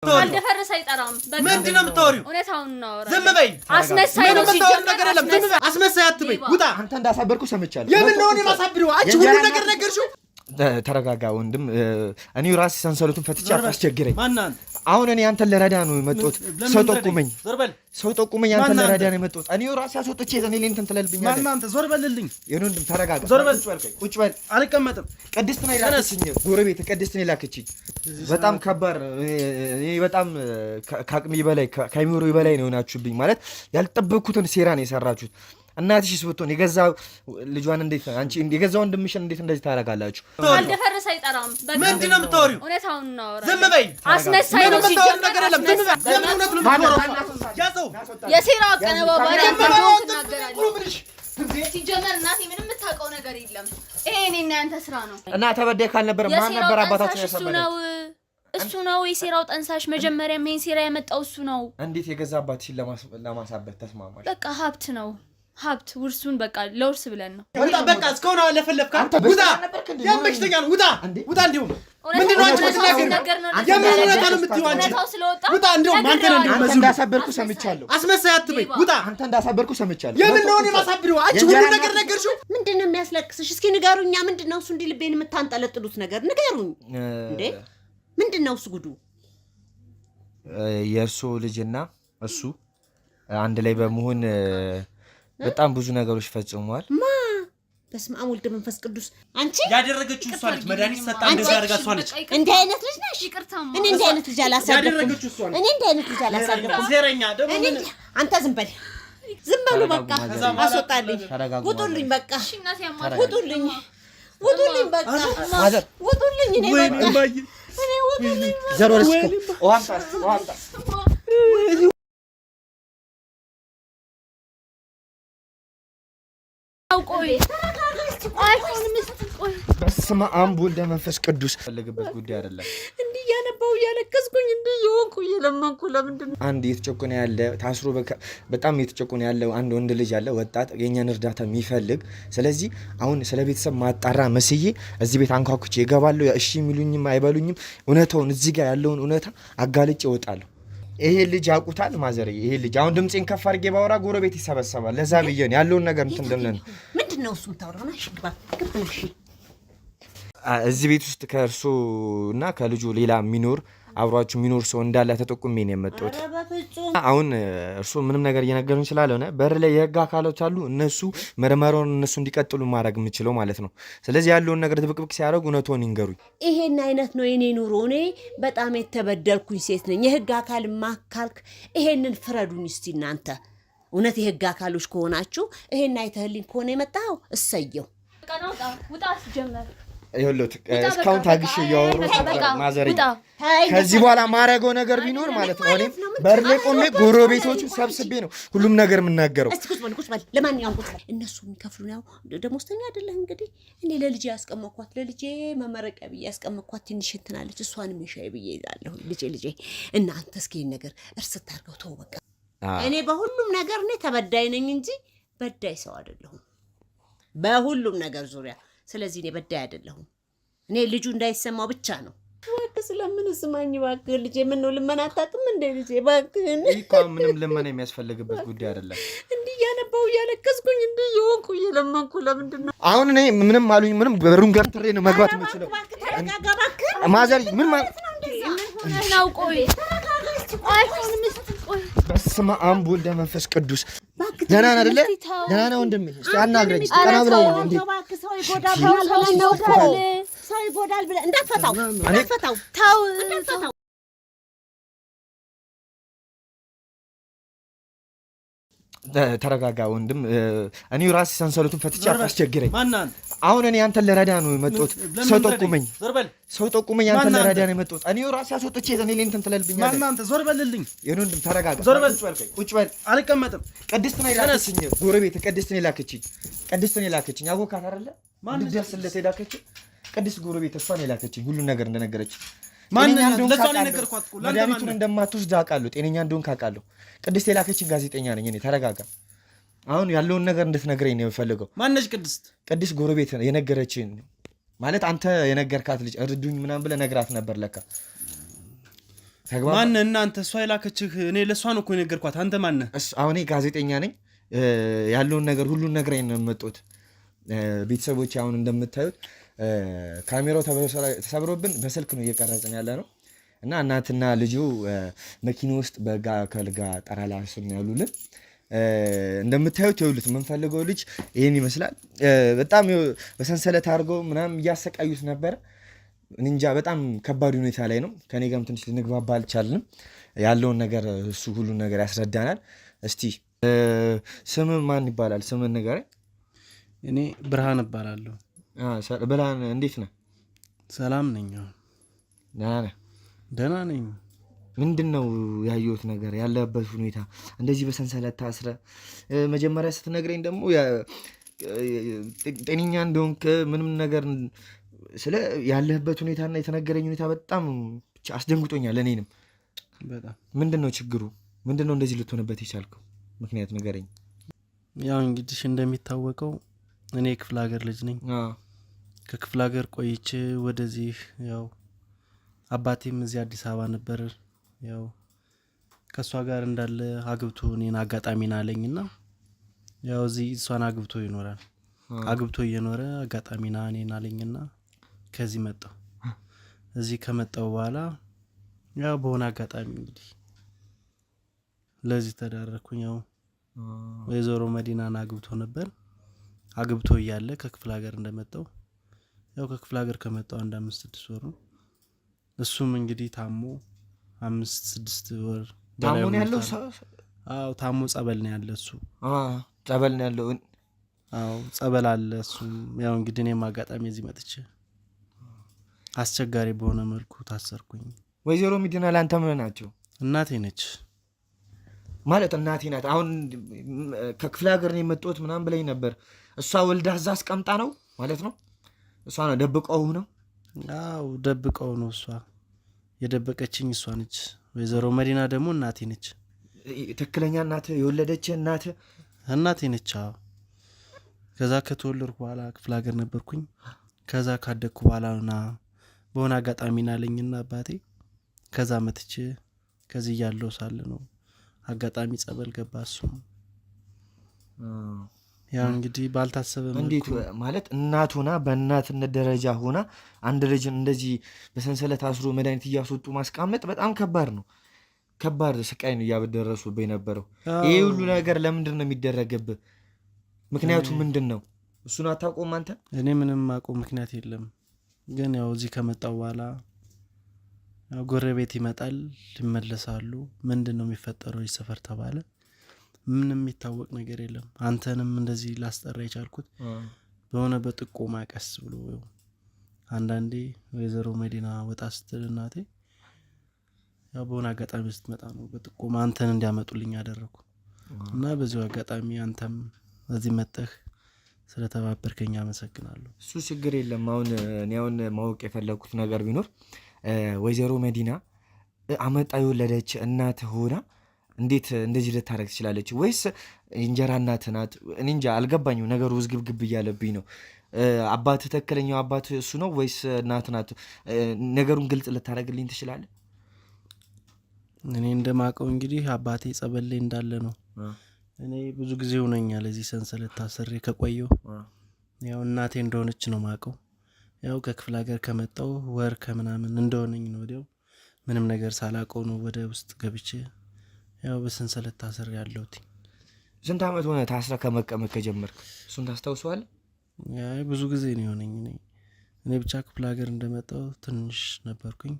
ካልደፈረሰ አይጠራም ምንድነው የምታወሪው? እውነታውን ነው። ዝም በይ። አስመሳይ ነው ሲጀመር ነገር የለም። ዝም በይ። አስመሳይ አትበይ። ውጣ። አንተ እንዳሳበርኩ ሰምቻለሁ። የምን ነው እኔ ማሳብረው? አንቺ ሁሉ ነገር ነገርሽው። ተረጋጋ ወንድም። እኔ ራሴ ሰንሰለቱን ፈትቼ አታስቸግረኝ። ማናን? አሁን እኔ አንተን ልረዳ ነው የመጣሁት። ሰው ጠቁመኝ፣ ሰው ጠቁመኝ። አንተን ልረዳ ነው የመጣሁት። እኔ ራሴ አስወጥቼ እኔ እንትን ትለልብኛለህ። ማናን? ዞር በልልኝ። የወንድም ተረጋጋ። ዞር በል። ቁጭ በል። አልቀመጥም። ቅድስት ነው የላከችኝ፣ ጎረቤት ቅድስት ነው የላከችኝ። በጣም ከባድ እኔ በጣም ከአቅሜ በላይ ከአይምሮ በላይ ነው የሆናችሁብኝ። ማለት ያልጠበቅኩትን ሴራ ነው የሰራችሁት። እናትሽስ ብትሆን የገዛ ልጇን እንዴት አንቺ የገዛ ወንድምሽን እንዴት እንደዚህ ታረጋላችሁ? ካልደፈረሰ አይጠራም። ምንድነው የምታወሪው? እውነታውን ነው። ዝም በይ። አስመሳይ ነው ሲጀመር ነገር የለም። ዝም በይ። ለምን እውነት ነው የምታወራው? ያዘው የሴራ አቀነባባሪ ትናገራለህ። ሲጀመር እናቴ ምንም የምታውቀው ነገር የለም። ይሄ እኔና ያንተ ስራ ነው። እና ተበደይ ካልነበረ ማን ነበር አባታችን ያሰበው? እሱ ነው የሴራው ጠንሳሽ። መጀመሪያ ምን ሴራ ያመጣው እሱ ነው። እንዴት የገዛ አባትሽን ለማሳበት ተስማማሽ? በቃ ሀብት ነው ሀብት ውርሱን በቃ ለውርስ ብለን ነው። ውጣ በቃ እስካሁን አለፈለፍካ። ውጣ ያመሽተኛል። ውጣ ውጣ። እንዲሁም ምንድነው አንቺ የምትናገሪው? የምንነታ ነው የምትይው አንቺ? ውጣ። እንዲሁም አንተ ነህ አንተ እንዳሳበርኩ ሰምቻለሁ። አስመሳይ አትበይ። ውጣ። አንተ እንዳሳበርኩ ሰምቻለሁ። የምን ነው እኔ ማሳብረው? አንቺ ሁሉ ነገር ነገርሽው። ምንድነው የሚያስለቅስሽ? እስኪ ንገሩኛ። ምንድነው እሱ እንዲህ ልቤን የምታንጠለጥሉት ነገር ንገሩኝ እንዴ! ምንድነው እሱ ጉዱ? የእርሶ ልጅና እሱ አንድ ላይ በመሆን በጣም ብዙ ነገሮች ፈጽመዋል። በስመ አብ ወልድ መንፈስ ቅዱስ። አንቺ ያደረገችው እሷ ነች። መድኃኒት ሰጣ እንደዛ አድርጋ እሷ ነች። እንዲህ አይነት ልጅ ነሽ? እኔ እንዲህ አይነት ልጅ አላሳደኩም። እኔ እንዲህ አይነት ልጅ አላሳደኩም። ዜረኛ ደግሞ አንተ ዝም በል፣ ዝም በሉ በቃ። አስወጣልኝ፣ ውጡልኝ፣ በቃ ውጡልኝ፣ ውጡልኝ፣ በቃ ውጡልኝ። እኔ በቃ እኔ ውጡልኝ። ዘሮርስ ወአምጣ በስመ አብ ወልድ መንፈስ ቅዱስ ፈልግበት ጉዳይ አይደለም። እንዲህ ያነባው ያለቀስኩኝ እንዲህ ይወንኩ ይለመንኩ። ለምንድን ነው አንድ የተጨቆነ ያለ ታስሮ በጣም የተጨቆነ ያለው አንድ ወንድ ልጅ ያለ ወጣት የኛን እርዳታ የሚፈልግ። ስለዚህ አሁን ስለ ቤተሰብ ማጣራ መስዬ እዚህ ቤት አንኳኩቼ ይገባለሁ። እሺ የሚሉኝም አይበሉኝም እውነታውን እዚህ ጋር ያለውን እውነታ አጋልጬ እወጣለሁ። ይሄ ልጅ ያውቁታል ማዘር። ይሄ ልጅ አሁን ድምጼን ከፍ አድርጌ ባወራ ጎረቤት ይሰበሰባል። ለዛ ብዬ ነው ያለውን ነገር እንትን እንደምን ምንድነው እሱ የምታወራው? እሺ ግባ። እዚህ ቤት ውስጥ ከእርሶ እና ከልጁ ሌላ የሚኖር አብሯችሁ የሚኖር ሰው እንዳለ ተጠቁሜ ነው የመጣሁት። አሁን እርሶ ምንም ነገር እየነገሩኝ ስላልሆነ በር ላይ የህግ አካሎች አሉ። እነሱ ምርመራውን እነሱ እንዲቀጥሉ ማድረግ የምችለው ማለት ነው። ስለዚህ ያለውን ነገር ድብቅብቅ ሲያደርጉ እውነቱን ይንገሩኝ። ይሄን አይነት ነው የኔ ኑሮ። እኔ በጣም የተበደልኩኝ ሴት ነኝ። የህግ አካል ማካልክ ይሄንን ፍረዱኝ እስቲ እናንተ። እውነት የህግ አካሎች ከሆናችሁ ይሄን አይተህልኝ ከሆነ የመጣው እሰየው። ውጣ ሲጀመር ይኸውልህ እስካሁን ታግሼ እያወራሁ ማዘር። ከዚህ በኋላ ማረገው ነገር ቢኖር ማለት ነው እኔ በር ላይ ቆሜ ጎረቤቶቹ ሰብስቤ ነው ሁሉም ነገር የምናገረው። እስቲ ቁጭ በል። ለማንኛውም ቁጭ በል። እነሱ የሚከፍሉን ያው ደሞዝተኛ አይደለህ እንግዲህ። እኔ ለልጄ ያስቀመጥኳት ለልጄ መመረቂያ ብዬ ያስቀመጥኳት ትንሽ እንትናለች። እሷንም ሻይ ብዬ ይዛለሁ። ልጄ እናንተ እስኪ ነገር እርስት አድርገው ተው በቃ። እኔ በሁሉም ነገር እኔ ተበዳይ ነኝ እንጂ በዳይ ሰው አይደለሁም በሁሉም ነገር ዙሪያ። ስለዚህ እኔ በዳይ አይደለሁም። እኔ ልጁ እንዳይሰማው ብቻ ነው። እባክህ ስለምን ስማኝ እባክህ ልጄ። ምን ነው ልመና አታውቅም እንደ ልጄ? እባክህን እኮ ምንም ልመና የሚያስፈልግበት ጉዳይ አይደለም። እንዲህ ያነባው ያለቀስኩኝ እንዲህ ይወንኩ ይለመንኩ። ለምንድን ነው አሁን እኔ ምንም አሉኝ ምንም በሩን ገርትሬ ነው መግባት የምችለው። ማዘር ምን ማለት ነው? ቆይ አይሆንም። ቆይ በስመ አብ ወልድ መንፈስ ቅዱስ። ደህና ነህ አይደለ? ደህና ነህ ወንድሜ? እስኪ አናግረኝ። ቀና ብለህ እንዴ ሰው ይጎዳል ብለህ እንዳትፈታው። ተው። ተረጋጋ ወንድም። እኔ ራሴ ሰንሰለቱን ፈትቼ አታስቸግረኝ። ማናን? አሁን እኔ አንተን ልረዳ ነው የመጣሁት። ሰው ጠቁመኝ። አንተን ልረዳ ነው የመጣሁት። እኔ ራሴ አስወጥቼ እኔ እንትን ትለልብኛለህ። ማናን? ዞር በልልኝ። ወንድም ተረጋጋ። ዞር በል። ቁጭ በል። አልቀመጥም። ቅድስት ነው የላከችኝ። ጎረቤት ቅድስት ነው የላከችኝ። አወካት አይደለ? እንድትደርስለት የላከችኝ ቅድስት ጎረቤት እሷ ነው የላከችኝ። ሁሉ ነገር እንደነገረችኝ መድኃኒቱን እንደማትወስድ አውቃለሁ። ጤነኛ እንደሆንክ አውቃለሁ። ቅድስት የላከችኝ ጋዜጠኛ ነኝ እኔ። ተረጋጋ። አሁን ያለውን ነገር እንድትነግረኝ ነው የምፈልገው። ማነች ቅድስት? ቅድስት ጎረቤት የነገረችኝ ማለት አንተ የነገርካት ልጅ እርዱኝ ምናምን ብለህ ነግራት ነበር ለካ። ማን እናንተ እሷ የላከችህ? እኔ ለሷ ነው እኮ የነገርኳት። አንተ ማን ነህ? አሁን ጋዜጠኛ ነኝ። ያለውን ነገር ሁሉን ነግረኝ ነው የመጡት ቤተሰቦች። አሁን እንደምታዩት ካሜራው ተሰብሮብን በስልክ ነው እየቀረጽን ያለ ነው እና እናትና ልጁ መኪና ውስጥ በጋ ከልጋ ጠራላ ስር ነው ያሉልን። እንደምታዩት ይኸውልህ የምንፈልገው ልጅ ይሄን ይመስላል። በጣም በሰንሰለት አድርገው ምናምን እያሰቃዩት ነበረ። እንጃ በጣም ከባድ ሁኔታ ላይ ነው። ከኔ ጋርም ትንሽ ልንግባባ አልቻልንም። ያለውን ነገር እሱ ሁሉን ነገር ያስረዳናል። እስቲ ስም ማን ይባላል? ስምን ንገረኝ። እኔ ብርሃን እባላለሁ። ብርሃን እንዴት ነህ? ሰላም ነኝ። ደህና ነህ? ደህና ነኝ። ምንድን ነው ያየሁት ነገር ያለበት ሁኔታ? እንደዚህ በሰንሰለት ታስረ መጀመሪያ ስትነግረኝ ደግሞ ጤነኛ እንደሆንክ ምንም ነገር ስለ ያለህበት ሁኔታና የተነገረኝ ሁኔታ በጣም አስደንግጦኛል። እኔንም በጣም ምንድን ነው ችግሩ? ምንድን ነው እንደዚህ ልትሆንበት የቻልከው ምክንያት ንገረኝ። ያው እንግዲህ እንደሚታወቀው እኔ የክፍለ ሀገር ልጅ ነኝ። ከክፍለ ሀገር ቆይቼ ወደዚህ ያው አባቴም እዚህ አዲስ አበባ ነበር። ያው ከሷ ጋር እንዳለ አግብቶ እኔን አጋጣሚ ናለኝና ያው እዚህ እሷን አግብቶ ይኖራል። አግብቶ እየኖረ አጋጣሚ ና እኔን አለኝና ከዚህ መጣሁ። እዚህ ከመጣሁ በኋላ ያው በሆነ አጋጣሚ እንግዲህ ለዚህ ተዳረኩኝ። ያው ወይዘሮ መዲናን አግብቶ ነበር። አግብቶ እያለ ከክፍለ ሀገር እንደመጣሁ ያው ከክፍለ ሀገር ከመጣሁ 5-6 ወር ነው። እሱም እንግዲህ ታሞ 5-6 ወር ታሞ ነው ያለው። አዎ ታሞ ጸበል ነው ያለው እሱ። ጸበል ነው ያለው። አዎ ጸበል አለ እሱ። ያው እንግዲህ እኔም አጋጣሚ እዚህ መጥቼ አስቸጋሪ በሆነ መልኩ ታሰርኩኝ። ወይዘሮ መዲና ላንተ ምን ናቸው? እናቴ ነች ማለት እናቴ ናት። አሁን ከክፍለ ሀገር ነው የመጣሁት ምናምን ብለኝ ነበር። እሷ ወልዳ እዛ አስቀምጣ ነው ማለት ነው? እሷ ነው ደብቀው ነው? አዎ ደብቀው ነው። እሷ የደበቀችኝ እሷ ነች። ወይዘሮ መዲና ደግሞ እናቴ ነች። ትክክለኛ እናት የወለደች እናቴ ነች። አዎ ከዛ ከተወለድኩ በኋላ ክፍለ ሀገር ነበርኩኝ። ከዛ ካደግኩ በኋላና በሆነ አጋጣሚ ናለኝና አባቴ ከዛ መጥቼ ከዚህ ያለው ሳለ ነው አጋጣሚ ጸበል ገባ እሱ። ያው እንግዲህ ባልታሰበ እንዴት ማለት እናት ሆና በእናትነት ደረጃ ሆና አንድ ልጅን እንደዚህ በሰንሰለት አስሮ መድኃኒት እያስወጡ ማስቀመጥ በጣም ከባድ ነው። ከባድ ስቃይ ነው እያበደረሱብህ የነበረው። ይሄ ሁሉ ነገር ለምንድን ነው የሚደረግብህ? ምክንያቱ ምንድን ነው? እሱን አታውቀውም አንተ? እኔ ምንም አውቀው ምክንያት የለም። ግን ያው እዚህ ከመጣው በኋላ ያው ጎረቤት ይመጣል ይመለሳሉ። ምንድን ነው የሚፈጠረው ሰፈር ተባለ። ምንም የሚታወቅ ነገር የለም። አንተንም እንደዚህ ላስጠራ የቻልኩት በሆነ በጥቆማ ቀስ ብሎ አንዳንዴ ወይዘሮ መዲና ወጣ ስትል እናቴ ያው በሆነ አጋጣሚ ስትመጣ ነው በጥቆማ አንተን እንዲያመጡልኝ ያደረኩ እና በዚሁ አጋጣሚ አንተም እዚህ መጥተህ ስለተባበርከኝ አመሰግናለሁ። እሱ ችግር የለም። አሁን ማወቅ የፈለኩት ነገር ቢኖር ወይዘሮ መዲና አመጣ የወለደች እናት ሆና እንዴት እንደዚህ ልታረግ ትችላለች? ወይስ እንጀራ እናት ናት? እኔ እንጃ አልገባኝም። ነገሩ ውዝግብግብ እያለብኝ ነው። አባት ትክክለኛው አባት እሱ ነው ወይስ እናት ናት? ነገሩን ግልጽ ልታረግልኝ ትችላለህ? እኔ እንደማውቀው እንግዲህ አባቴ ጸበል ላይ እንዳለ ነው። እኔ ብዙ ጊዜ ሆነኛል እዚህ ሰንሰለት ታስሬ ከቆየሁ። ያው እናቴ እንደሆነች ነው ማውቀው። ያው ከክፍለ ሀገር ከመጣሁ ወር ከምናምን እንደሆነኝ ነው። ወዲያው ምንም ነገር ሳላውቀው ነው ወደ ውስጥ ገብቼ ያው በሰንሰለት ታስሬ ያለሁት። ስንት ዓመት ሆነ ታስረ ከመቀመጥ ከጀመርክ? እሱን ታስታውሰዋለህ? ያው ብዙ ጊዜ ነው የሆነኝ። እኔ ብቻ ክፍለ ሀገር እንደመጣሁ ትንሽ ነበርኩኝ።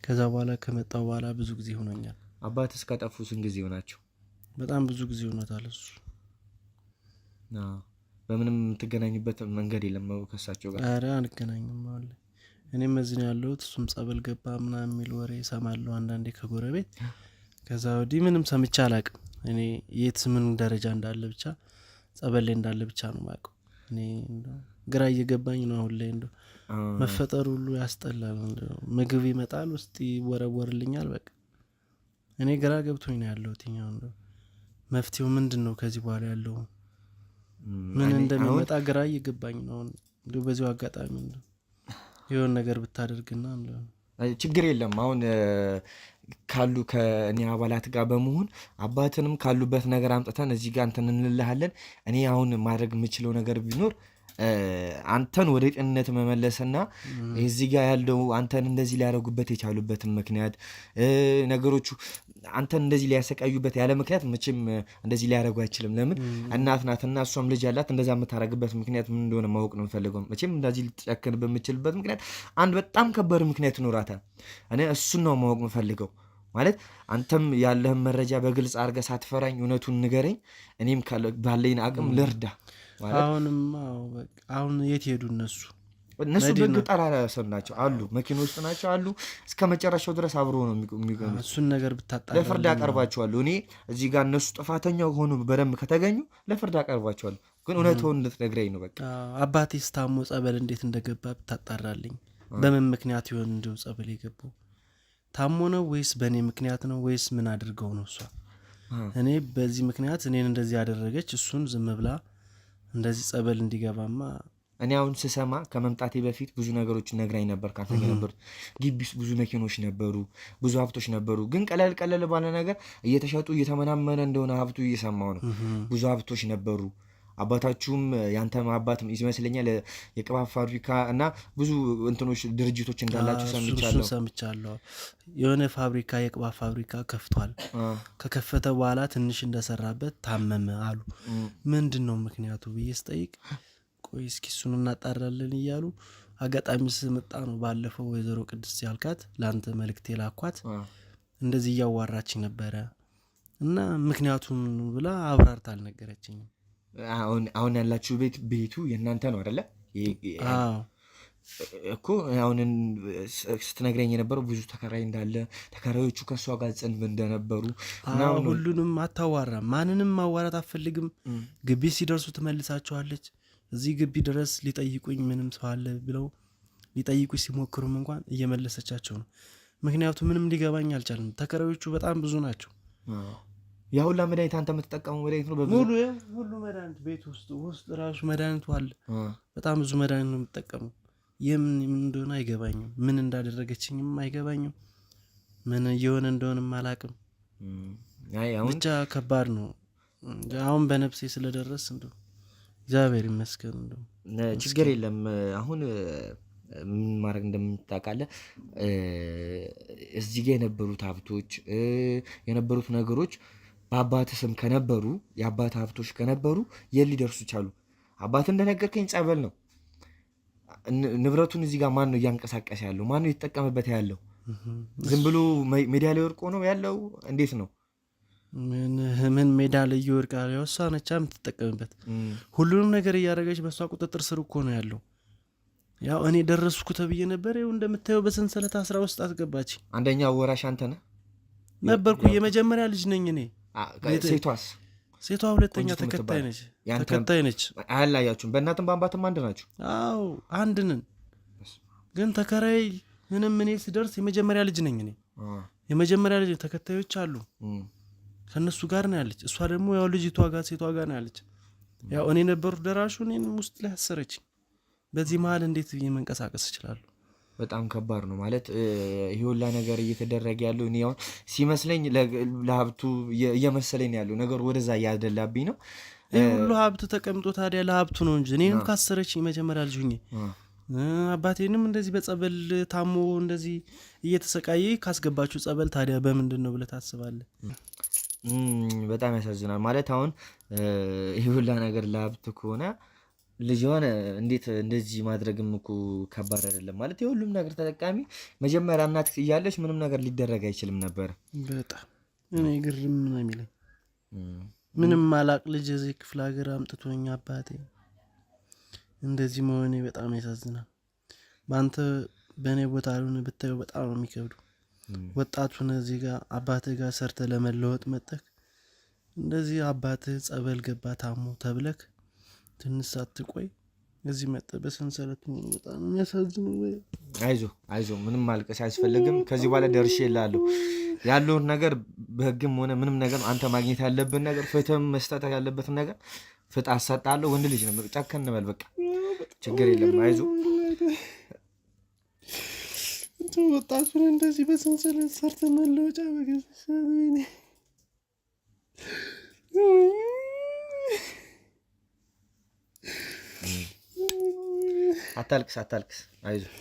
ከዛ በኋላ ከመጣሁ በኋላ ብዙ ጊዜ ሆኖኛል። አባት እስከጠፉ ስንት ጊዜ ሆናቸው? በጣም ብዙ ጊዜ ሆኖታል እሱ። በምንም የምትገናኙበት መንገድ የለም ከሳቸው ጋር? ኧረ አንገናኝም አለ። እኔም እዚህ ነው ያለሁት። እሱም ጸበል ገባ ምናምን የሚል ወሬ እሰማለሁ አንዳንዴ ከጎረቤት። ከዛ ወዲህ ምንም ሰምቼ አላውቅም። እኔ የት ምን ደረጃ እንዳለ ብቻ ጸበል ላይ እንዳለ ብቻ ነው የማውቀው። እኔ ግራ እየገባኝ ነው አሁን ላይ። እንደው መፈጠሩ ሁሉ ያስጠላል። ምግብ ይመጣል ውስጥ ይወረወርልኛል። በቃ እኔ ግራ ገብቶኝ ነው ያለሁት። እንደው መፍትሄው ምንድን ነው ከዚህ በኋላ ያለው? ምን እንደሚመጣ ግራ እየገባኝ ነው። እንደው በዚሁ አጋጣሚ እንደው የሆነ ነገር ብታደርግና ችግር የለም። አሁን ካሉ ከእኔ አባላት ጋር በመሆን አባትንም ካሉበት ነገር አምጥተን እዚህ ጋር እንትን እንልሃለን። እኔ አሁን ማድረግ የምችለው ነገር ቢኖር አንተን ወደ ጤንነት መመለስና እዚህ ጋር ያለው አንተን እንደዚህ ሊያደርጉበት የቻሉበትን ምክንያት ነገሮቹ አንተን እንደዚህ ሊያሰቃዩበት ያለ ምክንያት መቼም እንደዚህ ሊያደርጉ አይችልም። ለምን እናት ናትና እሷም ልጅ ያላት እንደዛ የምታደርግበት ምክንያት ምን እንደሆነ ማወቅ ነው የምፈልገው። መቼም እንደዚህ ልትጨክን በምችልበት ምክንያት አንድ በጣም ከባድ ምክንያት ይኖራታል። እኔ እሱን ነው ማወቅ የምፈልገው። ማለት አንተም ያለህን መረጃ በግልጽ አድርገህ ሳትፈራኝ እውነቱን ንገረኝ፣ እኔም ባለኝ አቅም ልርዳ። አሁን የት ሄዱ እነሱ በገጠር ሰብ ናቸው አሉ፣ መኪና ውስጥ ናቸው አሉ። እስከ መጨረሻው ድረስ አብሮ ነው የሚገኙት። እሱን ነገር ብታጣራ ለፍርድ አቀርባቸዋለሁ። እኔ እዚህ ጋር እነሱ ጥፋተኛ ሆኑ በደንብ ከተገኙ ለፍርድ አቀርባቸዋለሁ። ግን እውነቱን እንድትነግረኝ ነው። በቃ አባቴስ ታሞ ጸበል እንዴት እንደገባ ብታጣራልኝ። በምን ምክንያት ይሆን እንደው ጸበል የገባው? ታሞ ነው ወይስ በእኔ ምክንያት ነው ወይስ ምን አድርገው ነው? እሷ እኔ በዚህ ምክንያት እኔን እንደዚህ ያደረገች እሱን ዝም ብላ እንደዚህ ጸበል እንዲገባማ እኔ አሁን ስሰማ ከመምጣቴ በፊት ብዙ ነገሮች ነግራኝ ነበር። ካንተ ጋር ነበሩ ግቢ ውስጥ ብዙ መኪኖች ነበሩ፣ ብዙ ሀብቶች ነበሩ። ግን ቀለል ባለ ነገር እየተሸጡ እየተመናመነ እንደሆነ ሀብቱ እየሰማው ነው። ብዙ ሀብቶች ነበሩ። አባታችሁም ያንተም አባት ይመስለኛል የቅባት ፋብሪካ እና ብዙ እንትኖች ድርጅቶች እንዳላችሁ ሰምቻለሁ። የሆነ ፋብሪካ የቅባት ፋብሪካ ከፍቷል። ከከፈተ በኋላ ትንሽ እንደሰራበት ታመመ አሉ። ምንድን ነው ምክንያቱ ብዬ ስጠይቅ ቆይ እስኪ እሱን እናጣራለን እያሉ አጋጣሚ ስመጣ ነው ባለፈው ወይዘሮ ቅድስት ያልካት ለአንተ መልእክት የላኳት እንደዚህ እያዋራችኝ ነበረ እና ምክንያቱም ብላ አብራርታ አልነገረችኝም። አሁን ያላችሁ ቤቱ የእናንተ ነው አይደለ? እኮ አሁን ስትነግረኝ የነበረው ብዙ ተከራይ እንዳለ ተከራዮቹ ከእሷ ጋር ጽንብ እንደነበሩ ሁሉንም አታዋራም። ማንንም ማዋራት አትፈልግም። ግቢ ሲደርሱ ትመልሳቸዋለች። እዚህ ግቢ ድረስ ሊጠይቁኝ ምንም ሰው አለ ብለው ሊጠይቁኝ ሲሞክሩም እንኳን እየመለሰቻቸው ነው። ምክንያቱ ምንም ሊገባኝ አልቻለም። ተከራዮቹ በጣም ብዙ ናቸው። ያሁላ መድኃኒት አንተ የምትጠቀመው መድኃኒት ነው? ሁሉ መድኃኒት ቤት ውስጥ ራሱ መድኃኒቱ አለ። በጣም ብዙ መድኃኒት ነው የምትጠቀመው። የምን እንደሆነ አይገባኝም። ምን እንዳደረገችኝም አይገባኝም። ምን እየሆነ እንደሆነም አላቅም። ብቻ ከባድ ነው። አሁን በነፍሴ ስለደረስ እንደው እግዚአብሔር ይመስገን። እንደው ችግር የለም። አሁን ምን ማድረግ እንደምታውቃለህ እዚህ ጋር የነበሩት ሀብቶች የነበሩት ነገሮች በአባት ስም ከነበሩ የአባት ሀብቶች ከነበሩ የት ሊደርሱ ቻሉ? አባት እንደነገርከኝ ጸበል ነው ንብረቱን። እዚህ ጋር ማን ነው እያንቀሳቀስ ያለው? ማን ነው የተጠቀመበት ያለው? ዝም ብሎ ሜዳ ላይ ወርቆ ነው ያለው? እንዴት ነው? ምን ሜዳ ላይ ይወርቃል? እሷ ነቻ የምትጠቀምበት። ሁሉንም ነገር እያደረገች በእሷ ቁጥጥር ስር እኮ ነው ያለው። ያው እኔ ደረስኩ ተብዬ ነበር። ይኸው እንደምታየው በሰንሰለት አስራ ውስጥ አስገባች። አንደኛ ወራሽ አንተ ነህ ነበርኩ። የመጀመሪያ ልጅ ነኝ እኔ። ሴቷስ? ሴቷ ሁለተኛ ተከታይ ነች። አያላያችሁም? በእናትም በአባትም አንድ ናችሁ? አዎ አንድ ነን። ግን ተከራይ ምንም እኔ ስደርስ የመጀመሪያ ልጅ ነኝ እኔ። የመጀመሪያ ልጅ ተከታዮች አሉ፣ ከእነሱ ጋር ነው ያለች። እሷ ደግሞ ያው ልጅቷ ጋር ሴቷ ጋር ነው ያለች። ያው እኔ ነበሩ ደራሹ እኔን ውስጥ ላይ አሰረች። በዚህ መሀል እንዴት መንቀሳቀስ ይችላሉ? በጣም ከባድ ነው ማለት ይሄ ሁላ ነገር እየተደረገ ያለው እኔ አሁን ሲመስለኝ ለሀብቱ እየመሰለኝ ያለው ነገር ወደዛ እያደላብኝ ነው። ይህ ሁሉ ሀብት ተቀምጦ ታዲያ ለሀብቱ ነው እንጂ እኔንም ካሰረች መጀመሪያ ልጅ ሁኜ አባቴንም እንደዚህ በጸበል ታሞ እንደዚህ እየተሰቃየ ካስገባችሁ ጸበል ታዲያ በምንድን ነው ብለህ ታስባለህ? በጣም ያሳዝናል። ማለት አሁን ይሄ ሁላ ነገር ለሀብት ከሆነ ልጅ ሆነ እንዴት እንደዚህ ማድረግም እኮ ከባድ አይደለም። ማለት የሁሉም ነገር ተጠቃሚ መጀመሪያ እናት እያለች ምንም ነገር ሊደረግ አይችልም ነበር። በጣም እኔ ግርም ነው የሚለኝ ምንም አላቅ ልጅ እዚህ ክፍለ ሀገር አምጥቶኝ አባቴ እንደዚህ መሆኔ በጣም ያሳዝናል። በአንተ በእኔ ቦታ አልሆነ ብታየው በጣም ነው የሚከብዱ። ወጣቱን እዚህ ጋር አባትህ ጋር ሰርተ ለመለወጥ መጠክ እንደዚህ አባትህ ጸበል ገባ ታሞ ተብለክ ትንሽ ሳትቆይ እዚህ መጣ በሰንሰለት ነው። በጣም የሚያሳዝነው። አይዞ ምንም ማልቀስ አያስፈልግም። ከዚህ በኋላ ደርሼ እልሃለሁ ያለውን ነገር በህግም ሆነ ምንም ነገር አንተ ማግኘት ያለብን ነገር ፍትህም መስጠት ያለበትን ነገር ፍትህ አሰጣለሁ። ወንድ ልጅ ነው ጨከን በል በቃ ችግር የለም። አይዞ ወጣቱን እንደዚህ በሰንሰለት ሰርተህ መለወጫ በገዛሽ ወይኔ አታልቅስ አይዞህ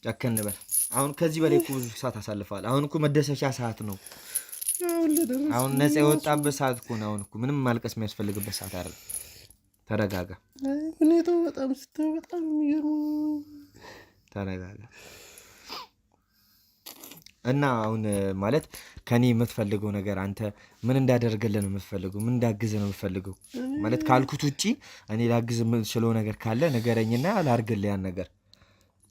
ጨከን በል አሁን ከዚህ በላይ እኮ ብዙ ሰዓት አሳልፈዋል አሁን እኮ መደሰቻ ሰዓት ነው አሁን ነፃ የወጣበት ሰዓት እኮ ነው አሁን እኮ ምንም ማልቀስ የሚያስፈልግበት ሰዓት አይደለም ተረጋጋ ሁኔታው በጣም ስትው በጣም የሚገርም ተረጋጋ እና አሁን ማለት ከኔ የምትፈልገው ነገር አንተ ምን እንዳደርግልህ ነው የምትፈልገው ምን እንዳግዝህ ነው የምትፈልገው ማለት ካልኩት ውጪ እኔ ላግዝ የምችለው ነገር ካለ ንገረኝና ላድርግልህ ያን ነገር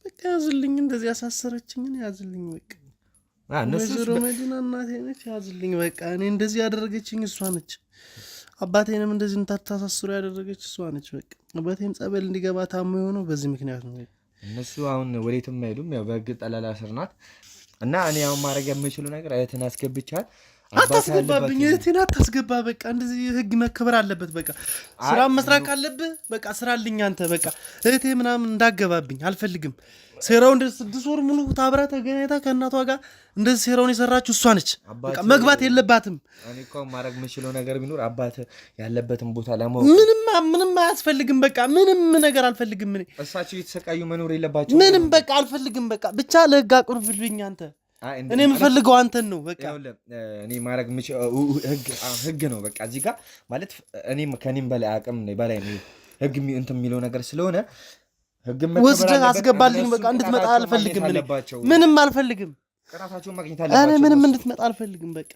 በቃ ያዝልኝ እንደዚህ ያሳሰረችኝ ያዝልኝ በቃ እነሱ መዲና እናቴ ነች ያዝልኝ በቃ እኔ እንደዚህ ያደረገችኝ እሷ ነች አባቴንም እንደዚህ እንታታሳስሩ ያደረገች እሷ ነች በቃ አባቴም ጸበል እንዲገባ ታሞ የሆነው በዚህ ምክንያት ነው እነሱ አሁን ወዴትም አይሄዱም ያው በህግ ጠላላ ስር ናት እና እኔ አሁን ማድረግ የምችለው ነገር እህትን አስገብቻት አታስገባብኝ እህቴን አታስገባ በቃ እንደዚህ ህግ መከበር አለበት በቃ ስራ መስራት አለብህ በቃ ስራልኝ አንተ በቃ እህቴ ምናምን እንዳገባብኝ አልፈልግም ሴራው እንደ 6 ወር ሙሉ ታብራ ተገናኝታ ከእናቷ ጋር እንደዚህ ሴራውን የሰራችው እሷ ነች በቃ መግባት የለባትም እኔ እኮ ማድረግ የምችለው ነገር ቢኖር አባት ያለበትን ቦታ ለማወቅ ምንም አያስፈልግም በቃ ምንም ነገር አልፈልግም እኔ እሳቸው እየተሰቃዩ መኖር የለባቸው ምንም በቃ አልፈልግም በቃ ብቻ ለህግ አቅርብልኝ አንተ እኔ የምፈልገው አንተን ነው በቃ እኔ ማድረግ ህግ ነው በቃ እዚህ ጋር ማለት እኔ ከኔም በላይ አቅም በላይ ነው ህግ እንትን የሚለው ነገር ስለሆነ ህግ ወስደህ አስገባልኝ በቃ እንድትመጣ አልፈልግም ምንም አልፈልግም ቅራታቸውን ማግኘት አለባቸው እኔ ምንም እንድትመጣ አልፈልግም በቃ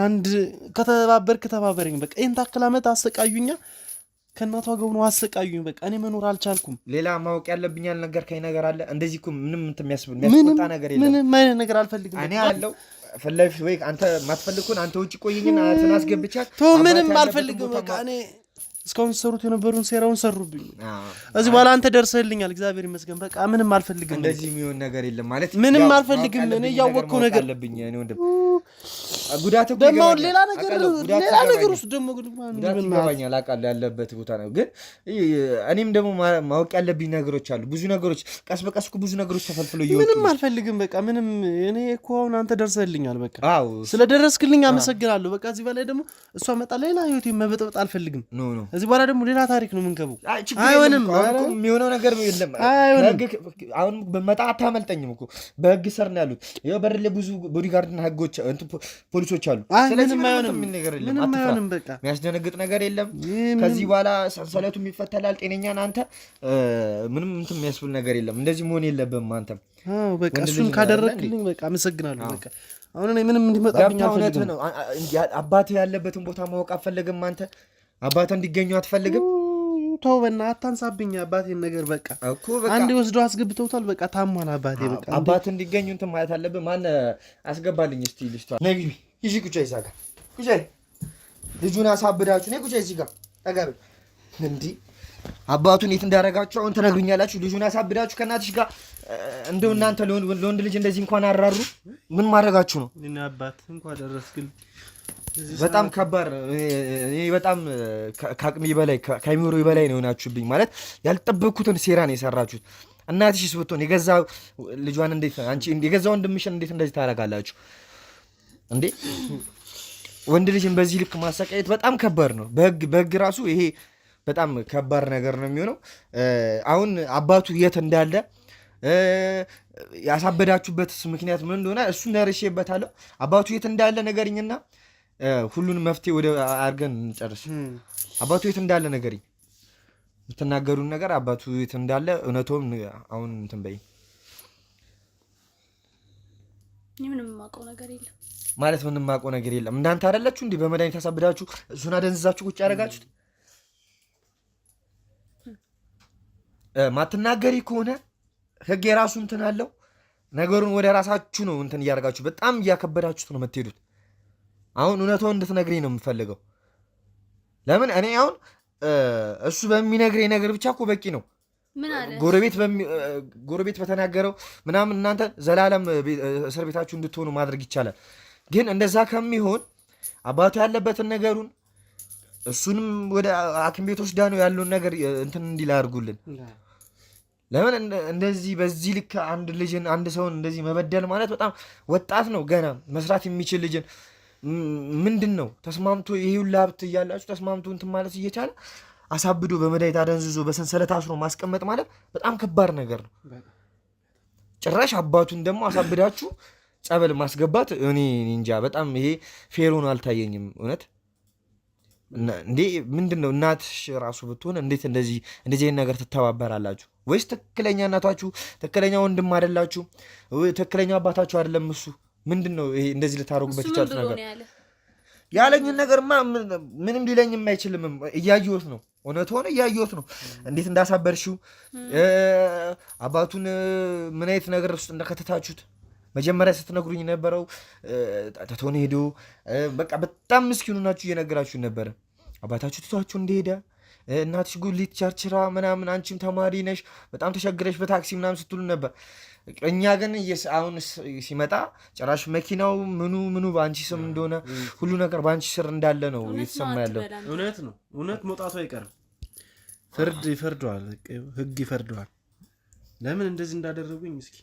አንድ ከተባበርክ ተባበረኝ በቃ ይሄን ታክል ዓመት አሰቃዩኛ ከእናቷ ጋር ነው አሰቃዩኝ በቃ እኔ መኖር አልቻልኩም ሌላ ማወቅ ያለብኝ ነገር ከይ ነገር አለ እንደዚህ እኮ ምንም እንትን የሚያስቆጣ ነገር የለም ምንም አይነት ነገር አልፈልግም እኔ አለው ፈለፍ ወይ አንተ ማትፈልኩን አንተ ውጪ ቆይኝና ተናስገብቻት ቶ ምንም አልፈልግም በቃ እኔ እስካሁን ሰሩት የነበሩን ሴራውን ሰሩብኝ እዚህ በኋላ አንተ ደርሰህልኛል እግዚአብሔር ይመስገን በቃ ምንም አልፈልግም እንደዚህ የሚሆን ነገር የለም ማለት ምንም አልፈልግም እኔ ያወቅኩ ነገር አለብኝ እኔ ወንድም ጉዳት እኮ ደግሞ ሌላ ነገር ውስጥ ደግሞ ጉዳት ይገባኛል አውቃለሁ ያለበት ቦታ ነው ግን እኔም ደግሞ ማወቅ ያለብኝ ነገሮች አሉ ብዙ ነገሮች ቀስ በቀስ ብዙ ነገሮች ተፈልፍሎ ይወጡ ምንም አልፈልግም በቃ ምንም እኔ እኮ አሁን አንተ ደርሰህልኛል በቃ ስለደረስክልኝ አመሰግናለሁ በቃ እዚህ በላይ ደግሞ እሷ መጣ ሌላ ህይወቴ መበጥበጥ አልፈልግም እዚህ በኋላ ደግሞ ሌላ ታሪክ ነው የምንገባው አይሆንም የሚሆነው ነገር የለም አሁን በመጣ አታመልጠኝም እኮ በህግ ስር ነው ያሉት ይኸው በር ላይ ብዙ ቦዲጋርድና ህጎች ፖሊሶች አሉ ስለዚህ ምንም አይሆንም በቃ የሚያስደነግጥ ነገር የለም ከዚህ በኋላ ሰንሰለቱም ይፈተላል ጤነኛን አንተ ምንም እንትን የሚያስብል ነገር የለም እንደዚህ መሆን የለብህም አንተም በቃ እሱን ካደረግልኝ በቃ አመሰግናለሁ በቃ አሁን እኔ ምንም እንዲመጣብኝ አልፈልግም አባትህ ያለበትን ቦታ ማወቅ አትፈልግም አንተ አባትህ እንዲገኙ አትፈልግም ተው በእናትህ አታንሳብኝ አባቴን ነገር በቃ አንዴ ወስዶ አስገብተውታል በቃ ታሟል አባቴ በቃ አባትህ እንዲገኙ እንትን ማለት አለብህ ማን አስገባልኝ እስቲ ልጅቷ ነግቢ ይጂ ቁጭ ይዛጋ ቁጭ ልጁን አሳብዳችሁ ነይ ቁጭ እዚህ ጋር ተጋብ እንዴ አባቱን የት እንዳረጋችሁ አሁን ትነግሩኛላችሁ ልጁን አሳብዳችሁ ከእናትሽ ጋር እንደው እናንተ ለወንድ ልጅ እንደዚህ እንኳን አራሩ ምን ማድረጋችሁ ነው እኔ አባት እንኳን ደረስክልኝ በጣም ከባድ እኔ በጣም ከአቅሜ በላይ ከሚሮይ በላይ ነው ሆናችሁብኝ ማለት ያልጠበቅኩትን ሴራ ነው የሰራችሁት እናትሽስ ብትሆን የገዛ ልጇን እንዴት አንቺ የገዛ ወንድምሽን እንዴት እንደዚህ ታረጋላችሁ እንዴ ወንድ ልጅን በዚህ ልክ ማሰቃየት በጣም ከባድ ነው በህግ ራሱ ይሄ በጣም ከባድ ነገር ነው የሚሆነው አሁን አባቱ የት እንዳለ ያሳበዳችሁበት ምክንያት ምን እንደሆነ እሱን ደርሼበታለሁ አባቱ የት እንዳለ ነገርኝና ሁሉን መፍትሄ ወደ አርገን እንጨርስ አባቱ የት እንዳለ ነገርኝ የምትናገሩን ነገር አባቱ የት እንዳለ እውነቱን አሁን እንትን በይ ምንም ማውቀው ነገር የለም ማለት ምንም ማውቀው ነገር የለም እናንተ አይደላችሁ እንዴ በመድኃኒት ታሳብዳችሁ እሱን አደንዝዛችሁ ቁጭ ያደረጋችሁት ማትናገሪ ከሆነ ህግ የራሱ እንትን አለው ነገሩን ወደ ራሳችሁ ነው እንትን እያደረጋችሁ በጣም እያከበዳችሁት ነው የምትሄዱት አሁን እውነቱን እንድትነግሪኝ ነው የምፈልገው ለምን እኔ አሁን እሱ በሚነግረኝ ነገር ብቻ እኮ በቂ ነው ምን አለ ጎረቤት በተናገረው ምናምን እናንተ ዘላለም እስር ቤታችሁ እንድትሆኑ ማድረግ ይቻላል ግን እንደዛ ከሚሆን አባቱ ያለበትን ነገሩን እሱንም ወደ ሐኪም ቤት ወስዳ ነው ያለውን ነገር እንትን እንዲል አድርጉልን ለምን እንደዚህ በዚህ ልክ አንድ ልጅን አንድ ሰውን እንደዚህ መበደል ማለት በጣም ወጣት ነው ገና መስራት የሚችል ልጅን ምንድነው ተስማምቶ ይሄ ሁሉ ሀብት እያላችሁ ተስማምቶ እንትን ማለት እየቻለ አሳብዶ በመድኃኒት አደንዝዞ በሰንሰለት አስሮ ማስቀመጥ ማለት በጣም ከባድ ነገር ነው። ጭራሽ አባቱን ደግሞ አሳብዳችሁ ጸበል ማስገባት እኔ እንጃ በጣም ይሄ ፌር ሆኖ አልታየኝም እውነት። እንዴ ምንድነው እናትሽ ራሱ ብትሆን እንዴት እንደዚህ ነገር ትተባበራላችሁ? ወይስ ትክክለኛ እናታችሁ ትክክለኛ ወንድም አይደላችሁ? ትክክለኛ አባታችሁ አይደለም እሱ? ምንድነው ይሄ እንደዚህ ልታረጉበት ይቻላል ነገር? ያለኝን ነገርማ ምንም ሊለኝም አይችልም። እያየሁት ነው፣ እውነት ሆነ እያየሁት ነው እንዴት እንዳሳበርሽው አባቱን ምን አይነት ነገር ውስጥ እንደከተታችሁት መጀመሪያ ስትነግሩኝ ነበረው። ተቶነ ሄዶ በቃ በጣም ምስኪኑ ናችሁ እየነገራችሁ ነበረ። አባታችሁ ትቷችሁ እንደሄደ እናትሽ ጉሊት ቸርችራ ምናምን አንቺም ተማሪ ነሽ በጣም ተቸግረሽ በታክሲ ምናምን ስትሉ ነበር። እኛ ግን አሁን ሲመጣ ጭራሽ መኪናው ምኑ በአንቺ ስም እንደሆነ ሁሉ ነገር በአንቺ ስር እንዳለ ነው እየተሰማ ያለው። እውነት ነው፣ እውነት መውጣቱ አይቀርም። ፍርድ ይፈርደዋል፣ ህግ ይፈርደዋል። ለምን እንደዚህ እንዳደረጉኝ እስኪ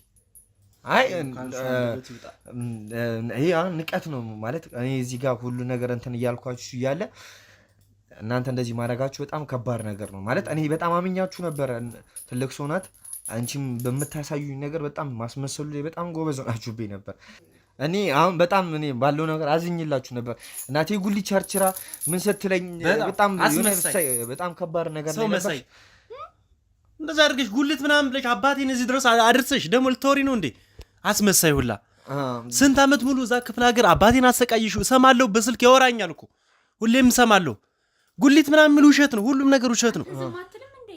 አይ ይሄ ንቀት ነው ማለት እኔ እዚህ ጋር ሁሉ ነገር እንትን እያልኳችሁ እያለ እናንተ እንደዚህ ማድረጋችሁ በጣም ከባድ ነገር ነው ማለት እኔ በጣም አምኛችሁ ነበር። ትልቅ ሰው ናት አንቺም በምታሳዩኝ ነገር በጣም ማስመሰሉ ላይ በጣም ጎበዝ ናችሁብኝ ነበር። እኔ አሁን በጣም እኔ ባለው ነገር አዝኝላችሁ ነበር። እናቴ ጉሊ ቸርችራ ምን ስትለኝ በጣም ከባድ ነገር ነው ነበር። እንደዛ አድርገሽ ጉልት ምናምን ብለሽ አባቴን እዚህ ድረስ አድርሰሽ ደግሞ ልትወሪ ነው እንዴ? አስመሳይ ሁላ ስንት ዓመት ሙሉ እዛ ክፍለ ሀገር አባቴን አሰቃይሽ እሰማለሁ። በስልክ ያወራኛል እኮ ሁሌም እሰማለሁ። ጉሊት ምናምን ምን ውሸት ነው፣ ሁሉም ነገር ውሸት ነው።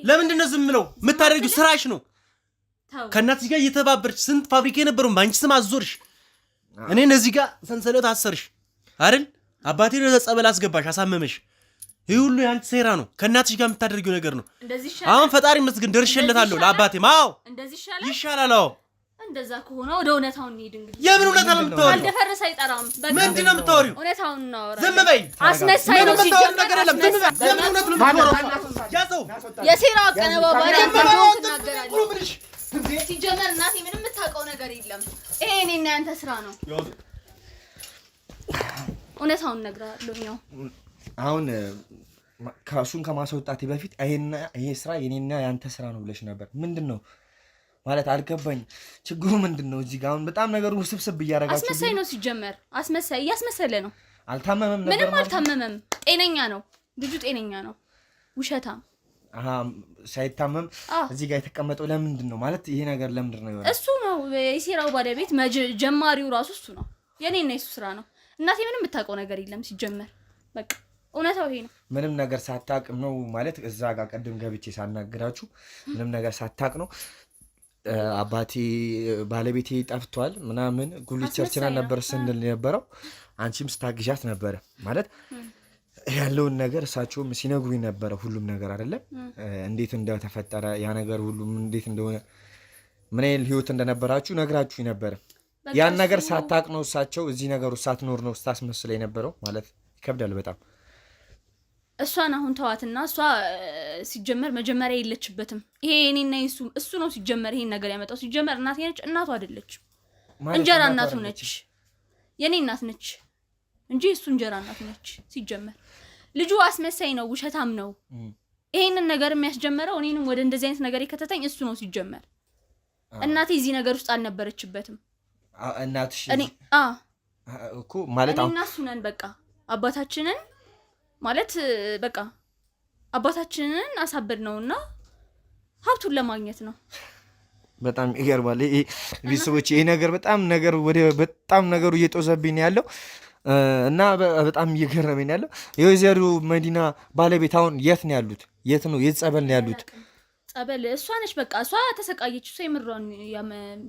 ለምንድን ነው ዝም ብለው የምታደርጊው? ስራሽ ነው። ከእናትሽ ጋር እየተባበርሽ ስንት ፋብሪካ የነበረው ባንቺ ስም አዞርሽ። እኔን እዚህ ጋር ሰንሰለት አሰርሽ አይደል? አባቴን ወደ ጸበል አስገባሽ፣ አሳመመሽ። ይህ ሁሉ ያንቺ ሴራ ነው። ከእናትሽ ጋር የምታደርጊው ነገር ነው። አሁን ፈጣሪ መስገን ደርሼለታለሁ ለአባቴ። ማው ይሻላል። አዎ እንደዛ ከሆነ ወደ እውነታው እንሂድ። እንግዲህ የምን እውነታ ነው የምታወሪው? አልደፈረሰ አይጠራም። ምንድን ነው የምታወሪው? እውነታውን እናወራ። ዝም በይ። አስመሳይ ነው ሲጀምር ነገር የለም። ዝም በይ። የምን እውነት ነው የምታወሪው? ያዘው የሴራ አቀነባባሪ ትናገራለህ። ሲጀመር እናቴ ምንም የምታውቀው ነገር የለም። ይሄ እኔና ያንተ ስራ ነው። እውነታውን እነግርሃለሁ። አሁን ከእሱን ከማስወጣቴ በፊት ይሄ ስራ የኔና ያንተ ስራ ነው ብለሽ ነበር። ምንድን ነው ማለት አልገባኝ። ችግሩ ምንድን ነው? እዚህ ጋር አሁን በጣም ነገሩ ውስብስብ እያደረጋችሁ። አስመሳይ ነው ሲጀመር፣ አስመሳይ እያስመሰለ ነው። አልታመመም ነበር። ምንም አልታመመም። ጤነኛ ነው ልጁ፣ ጤነኛ ነው። ውሸታም ሳይታመም እዚህ ጋር የተቀመጠው ለምንድን ነው ማለት ይሄ ነገር ለምንድን ነው ይሆናል? እሱ ነው የሴራው ባለቤት፣ ጀማሪው ራሱ እሱ ነው። የኔና የሱ ስራ ነው። እናቴ ምንም የምታውቀው ነገር የለም ሲጀመር። በቃ እውነታው ይሄ ነው። ምንም ነገር ሳታቅ ነው ማለት እዛ ጋር ቀድም ገብቼ ሳናግራችሁ ምንም ነገር ሳታቅ ነው አባቴ ባለቤቴ ጠፍቷል ምናምን ጉሊት ቸርችና ነበር ስንል የነበረው። አንቺም ስታግዣት ነበረ ማለት ያለውን ነገር እሳቸውም ሲነግሩኝ ነበረ ሁሉም ነገር አይደለም እንዴት እንደተፈጠረ ያ ነገር ሁሉም እንዴት እንደሆነ ምን አይነት ህይወት እንደነበራችሁ ነግራችሁ ነበረ። ያን ነገር ሳታቅ ነው እሳቸው እዚህ ነገር ሳትኖር ነው ስታስመስል የነበረው ማለት ይከብዳል በጣም። እሷን አሁን ተዋትና እሷ ሲጀመር መጀመሪያ የለችበትም። ይሄ እኔና እሱ ነው ሲጀመር ይሄን ነገር ያመጣው። ሲጀመር እናቴ ነች፣ እናቱ አይደለች። እንጀራ እናቱ ነች፣ የኔ እናት ነች እንጂ እሱ እንጀራ እናቱ ነች። ሲጀመር ልጁ አስመሳይ ነው፣ ውሸታም ነው። ይሄንን ነገር የሚያስጀምረው እኔንም ወደ እንደዚህ አይነት ነገር የከተተኝ እሱ ነው ሲጀመር። እናቴ እዚህ ነገር ውስጥ አልነበረችበትም። እናትሽ እኔ እኮ ማለት እኔና እሱ ነን በቃ አባታችንን ማለት በቃ አባታችንን አሳበድ ነውና ሀብቱን ለማግኘት ነው። በጣም ይገርማል። ይሄ ቢስቦች ይሄ ነገር በጣም ነገሩ እየጦዘብኝ ያለው እና በጣም እየገረመኝ ያለው የወይዘሮ መዲና ባለቤት አሁን የት ነው ያሉት? የት ነው ጸበል ነው ያሉት? ጸበል እሷ ነች በቃ እሷ ተሰቃየች። እሷ የምሯን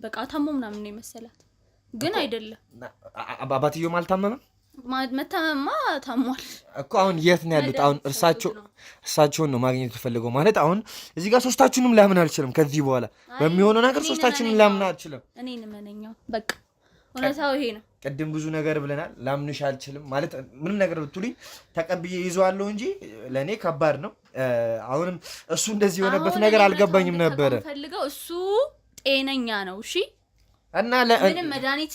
በቃ ታሞ ምናምን ነው የመሰላት ግን አይደለም። አባትየውም አልታመመም? መታመማ ታሟል እኮ። አሁን የት ነው ያሉት? አሁን እርሳቸውን ነው ማግኘት ተፈልገው ማለት አሁን እዚህ ጋር ሶስታችሁንም ላምን አልችልም። ከዚህ በኋላ በሚሆነው ነገር ሶስታችሁንም ላምን አልችልም። እኔን መነኛው በቃ እውነታው ይሄ ነው። ቅድም ብዙ ነገር ብለናል። ላምንሽ አልችልም ማለት ምንም ነገር ብትሉኝ ተቀብዬ ይዟለሁ እንጂ ለኔ ከባድ ነው። አሁንም እሱ እንደዚህ የሆነበት ነገር አልገባኝም ነበር። ፈልገው እሱ ጤነኛ ነው እሺ እና ምንም መድኃኒት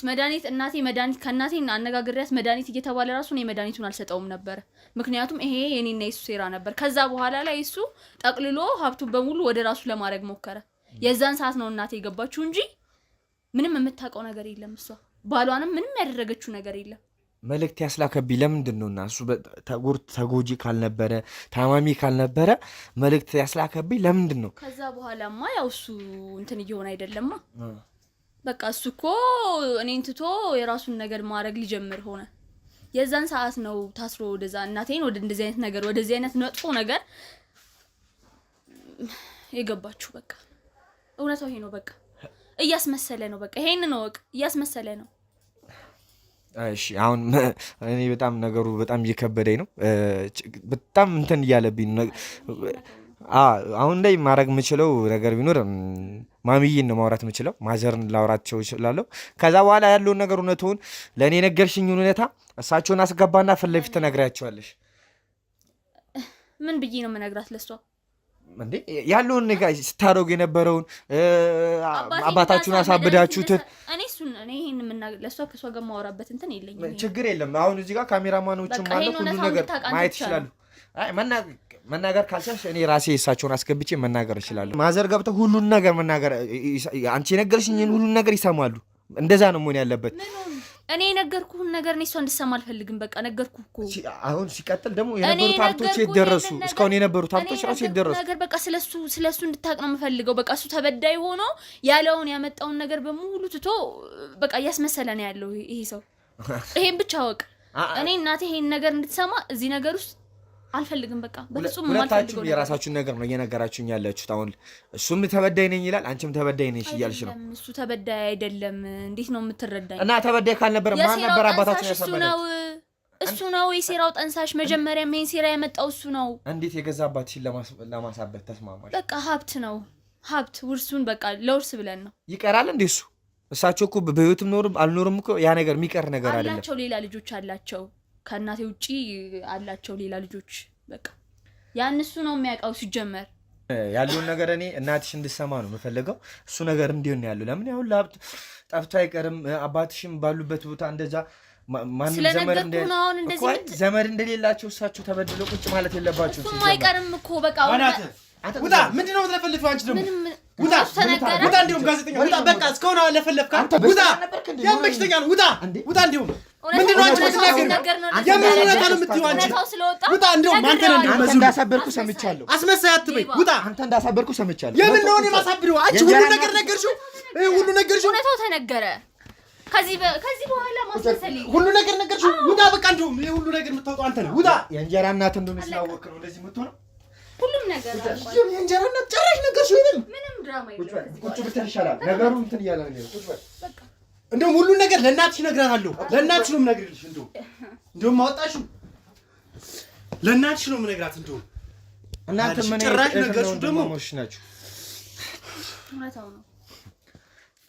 እናቴ መድኃኒት ከእናቴ አነጋግሪያት መድኃኒት እየተባለ ራሱ ነው መድኃኒቱን አልሰጠውም ነበር። ምክንያቱም ይሄ የኔና የሱ ሴራ ነበር። ከዛ በኋላ ላይ እሱ ጠቅልሎ ሀብቱን በሙሉ ወደ ራሱ ለማድረግ ሞከረ። የዛን ሰዓት ነው እናቴ የገባችው እንጂ ምንም የምታውቀው ነገር የለም። እሷ ባሏንም ምንም ያደረገችው ነገር የለም። መልእክት ያስላከብኝ ለምንድን ነው? እና እሱ ተጎጂ ካልነበረ ታማሚ ካልነበረ መልእክት ያስላከብኝ ለምንድን ነው? ከዛ በኋላማ ያው እሱ እንትን እየሆነ አይደለማ በቃ እሱ እኮ እኔን ትቶ የራሱን ነገር ማድረግ ሊጀምር ሆነ። የዛን ሰዓት ነው ታስሮ ወደዛ እናቴን ወደ እንደዚህ አይነት ነገር ወደዚህ አይነት መጥፎ ነገር የገባችሁ። በቃ እውነታው ይሄ ነው። በቃ እያስመሰለ ነው። በቃ ይሄን ነው ወቅ እያስመሰለ ነው። እሺ አሁን እኔ በጣም ነገሩ በጣም እየከበደኝ ነው። በጣም እንትን እያለብኝ ነው። አሁን ላይ ማድረግ የምችለው ነገር ቢኖር ማሚዬን ነው ማውራት የምችለው። ማዘርን ላውራቸው እችላለሁ። ከዛ በኋላ ያለውን ነገር እውነቱን ለእኔ ነገርሽኝን እውነታ እሳቸውን አስገባና ፊት ለፊት ትነግሪያቸዋለሽ። ምን ብዬ ነው የምነግራት ለሷ? እንዴ ያለውን ነገር ስታደርጉ የነበረውን አባታችሁን አሳብዳችሁት እኔ ይሄን ለሷ ከሷ ጋር ማውራበት እንትን የለኝም። ችግር የለም። አሁን እዚህ ጋር ካሜራማኖችም ማለት ሁሉ ነገር ማየት ይችላሉ። አይ መናገር ካልቻልሽ እኔ ራሴ እሳቸውን አስገብቼ መናገር እችላለሁ። ማዘር ገብተው ሁሉን ነገር መናገር አንቺ የነገርሽኝን ሁሉን ነገር ይሰማሉ። እንደዛ ነው መሆን ያለበት። እኔ የነገርኩህን ነገር እኔ እሷ እንድትሰማ አልፈልግም። በቃ ነገርኩህ እኮ። አሁን ሲቀጥል ደግሞ የነበሩት ሀብቶች የደረሱ እስካሁን የነበሩት ሀብቶች ራሱ የደረሱ ነገር በቃ ስለሱ እንድታቅ ነው የምፈልገው። በቃ እሱ ተበዳይ ሆኖ ያለውን ያመጣውን ነገር በሙሉ ትቶ በቃ እያስመሰለ ነው ያለው ይሄ ሰው። ይሄን ብቻ ወቅ። እኔ እናቴ ይሄን ነገር እንድትሰማ እዚህ ነገር ውስጥ አልፈልግም። በቃ በፍጹም ሁለታችሁም የራሳችሁን ነገር ነው እየነገራችሁኝ ያላችሁት። አሁን እሱም ተበዳይ ነኝ ይላል፣ አንቺም ተበዳይ ነሽ እያልሽ ነው። እሱ ተበዳይ አይደለም። እንዴት ነው የምትረዳኝ? እና ተበዳይ ካልነበረ ማን ነበር አባታችን ያሳበደው? እሱ ነው የሴራው ጠንሳሽ። መጀመሪያም ይሄን ሴራ ያመጣው እሱ ነው። እንዴት የገዛ አባትሽን ለማሳበድ ተስማማሽ? በቃ ሀብት ነው ሀብት። ውርሱን በቃ ለውርስ ብለን ነው። ይቀራል እንዴ እሱ? እሳቸው እኮ በህይወትም ኖርም አልኖርም እኮ ያ ነገር የሚቀር ነገር አይደለም። አላቸው ሌላ ልጆች አላቸው። ከእናቴ ውጪ አላቸው ሌላ ልጆች። በቃ ያን እሱ ነው የሚያውቀው። ሲጀመር ያለውን ነገር እኔ እናትሽ እንድሰማ ነው የምፈልገው። እሱ ነገር እንዲሆን ነው ያለው። ለምን ያሁን ለሀብት ጠፍቶ አይቀርም። አባትሽም ባሉበት ቦታ እንደዛ ማንም ዘመድ እንደሌላቸው እሳቸው ተበድለው ቁጭ ማለት የለባቸው። እሱም አይቀርም እኮ በቃ ውጣ። ምንድን ነው የምትለፈልፊው አንቺ? ደግሞ ውጣ ውጣ። እንዲሁም ጋዜጠኛ ውጣ። በቃ እስካሁን ለፈለፍካ ውጣ። ያመሽተኛ ነው። ውጣ ውጣ። እንዲሁም ምንድን ነው አንቺ የምትናገር? የምን እውነታ ነው የምትይው አንቺ? ውጣ። እንዲሁም አንተ እንዳሳበርኩ ሰምቻለሁ። አስመሳይ አትበይ። ውጣ። አንተ እንዳሳበርኩ ሰምቻለሁ። የምን ነው እኔ ማሳብረው? አንቺ ሁሉ ነገር ነገርሽው። ሁሉ ነገርሽው። እውነታው ተነገረ። ከዚህ በኋላ ማስመሰል ሁሉ ነገር ነገርሽው። ውጣ። በቃ እንዲሁም ይሄ ሁሉ ነገር የምታውቀው አንተ ነህ። ውጣ። የእንጀራ እናት እንደሆነ ስላወቅ ነው እንደዚህ የምትሆነው። ሁሉም ነገር የእንጀራ እናት ጨራሽ ነገርሽው። ምንም ድራማ የለም። ቁጭ ብትል ይሻላል። ነገሩ እንትን እያለ ነው። ቁጭ በል በቃ። እንደውም ሁሉ ነገር ለእናትሽ እነግራታለሁ። ለእናትሽ ነው የምነግርልሽ። እንደውም ማወጣሽው ለእናትሽ ነው የምነግራት። እንደውም እናንተ ምን ጭራሽ ነገርሽው ደግሞ ሞሽ ናችሁ። እውነታው ነው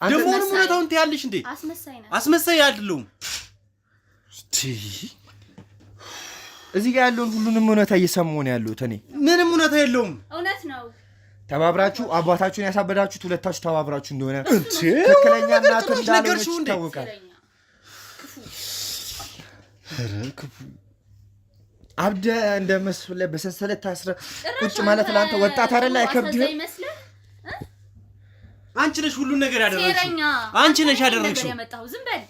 ደግሞ እውነታውን ትያለሽ እንዴ? አስመሳይ አይደለሁም። እዚህ ጋር ያለውን ሁሉንም እውነታ እየሰማሁ ነው ያለሁት እኔ። ምንም እውነታ የለውም። እውነት ነው። ተባብራችሁ አባታችሁን ያሳበዳችሁት ሁለታችሁ ተባብራችሁ እንደሆነ ትክክለኛ እናት እንዳለች ይታወቃል። አብደ እንደመስለ በሰንሰለት ታስረ ቁጭ ማለት ለአንተ ወጣት አይደለ? አይከብድህም? አንቺ ነሽ ሁሉን ነገር ያደረግሽው። አንቺ ነሽ ያደረግሽው። ዝም በል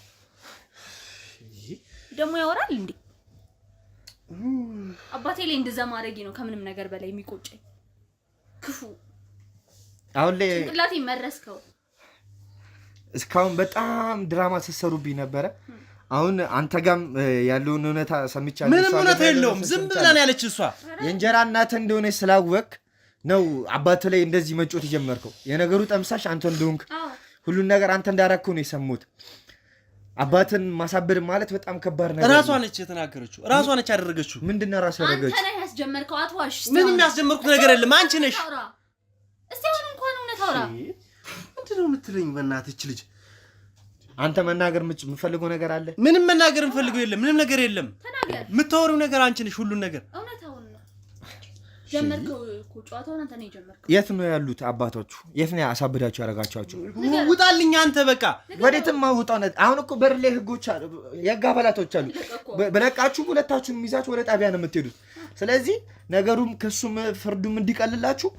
ደግሞ ያወራል እንዴ? አባቴ ላይ እንደዛ ማድረጊ ነው ከምንም ነገር በላይ የሚቆጨኝ። ክፉ አሁን ላይ ጭንቅላቴ መረስከው። እስካሁን በጣም ድራማ ስትሰሩብኝ ነበረ። አሁን አንተ ጋም ያለውን እውነታ ሰምቻለሁ። ምንም እውነታ የለውም። ዝም ብላ ነው ያለች እሷ። የእንጀራ እናት እንደሆነ ስላወቅ ነው አባት ላይ እንደዚህ መጮት የጀመርከው። የነገሩ ጠምሳሽ አንተ እንደሆንክ ሁሉን ነገር አንተ እንዳረከው ነው የሰሙት። አባትን ማሳበድ ማለት በጣም ከባድ ነገር። ራሷ ነች የተናገረችው። ራሷ ነች ያደረገችው። ምንድነው ራሷ ያደረገችው? አንተ ነህ ያስጀመርከው። አትዋሽ። ምንም ያስጀመርኩት ነገር የለም። አንቺ ነሽ። እስቲ አሁን እንኳን እውነት አውራ። ምንድነው የምትለኝ? በእናትህ ልጅ አንተ መናገር የምፈልገው ነገር አለ? ምንም መናገር የምፈልገው የለም። ምንም ነገር የለም። የምታወሪው ነገር አንቺ ነሽ ሁሉ ነገር። እውነታውን ነው ጀመርከው እኮ ጨዋታውን አንተ ነህ የጀመርከው። የት ነው ያሉት አባቶቹ? የት ነው አሳብዳችሁ ያረጋቻችሁ? ውጣልኝ አንተ በቃ ወዴትም አውጣው። አሁን እኮ በር ላይ ህጎች አሉ፣ የህግ አባላቶች አሉ። በለቃችሁ ሁለታችሁም ይዛችሁ ወደ ጣቢያ ነው የምትሄዱት። ስለዚህ ነገሩም ክሱም ፍርዱም እንዲቀልላችሁ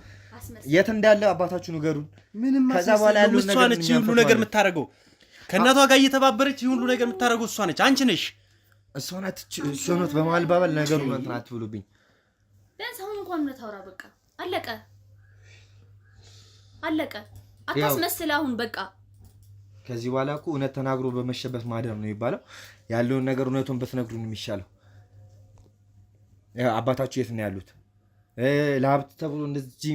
የት እንዳለ አባታችሁ ንገሩን። ከዛ በኋላ ያለው ነገር የምታረገው ከእናቷ ጋር እየተባበረች ሁሉ ነገር የምታረገው እሷ ነች። አንቺ ነሽ። እሷ ናት ሶኖት በማልባባል ነገሩን እንትን አትብሉብኝ። ቢያንስ አሁን እንኳን ነው ታውራ። በቃ አለቀ አለቀ። አታስመስል አሁን በቃ። ከዚህ በኋላ እኮ እውነት ተናግሮ በመሸበት ማደር ነው የሚባለው። ያለውን ነገር እውነቱን ብትነግሩን የሚሻለው። አባታችሁ የት ነው ያሉት? ለሀብት ተብሎ እንደዚህ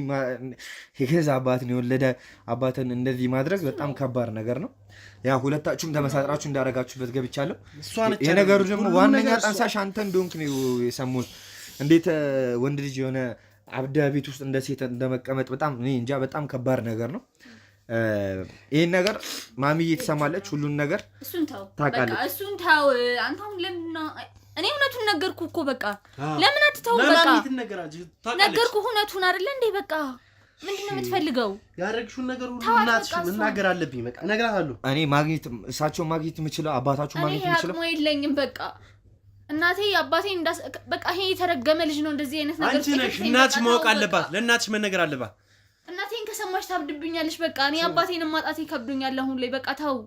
የገዛ አባትን የወለደ አባትን እንደዚህ ማድረግ በጣም ከባድ ነገር ነው። ያ ሁለታችሁም ተመሳጥራችሁ እንዳረጋችሁበት ገብቻለሁ። የነገሩ ደግሞ ዋነኛ ጠንሳሽ አንተ እንደሆንክ ነው የሰሙት። እንዴት ወንድ ልጅ የሆነ አብዳ ቤት ውስጥ እንደ ሴት እንደመቀመጥ በጣም እኔ እንጃ፣ በጣም ከባድ ነገር ነው። ይሄን ነገር ማሚዬ ትሰማለች፣ ሁሉን ነገር እሱን ተው ታውቃለች። በቃ እሱን ተው አንተ። አሁን ለምን እኔ እውነቱን ነገርኩ እኮ በቃ። ለምን አትተው? በቃ ነገርኩ እውነቱን አይደለ እንዴ? በቃ ምንድነው የምትፈልገው? ያረግሽውን ነገር ሁሉ እናትሽ መናገር አለብኝ። በቃ እነግራታለሁ። እኔ ማግኘት እሳቸው ማግኘት የምችለው አባታችሁ ማግኘት የምችለው እኔ የለኝም። በቃ እናቴ አባቴ በቃ ይሄ የተረገመ ልጅ ነው እንደዚህ አይነት ነገር። አንቺ ነሽ እናትሽ ማወቅ አለባት፣ ለእናትሽ መነገር አለባት። እናቴን ከሰማሽ ታብድብኛለሽ። በቃ እኔ አባቴን ማጣቴ ከብዶኛል አሁን ላይ። በቃ ተው።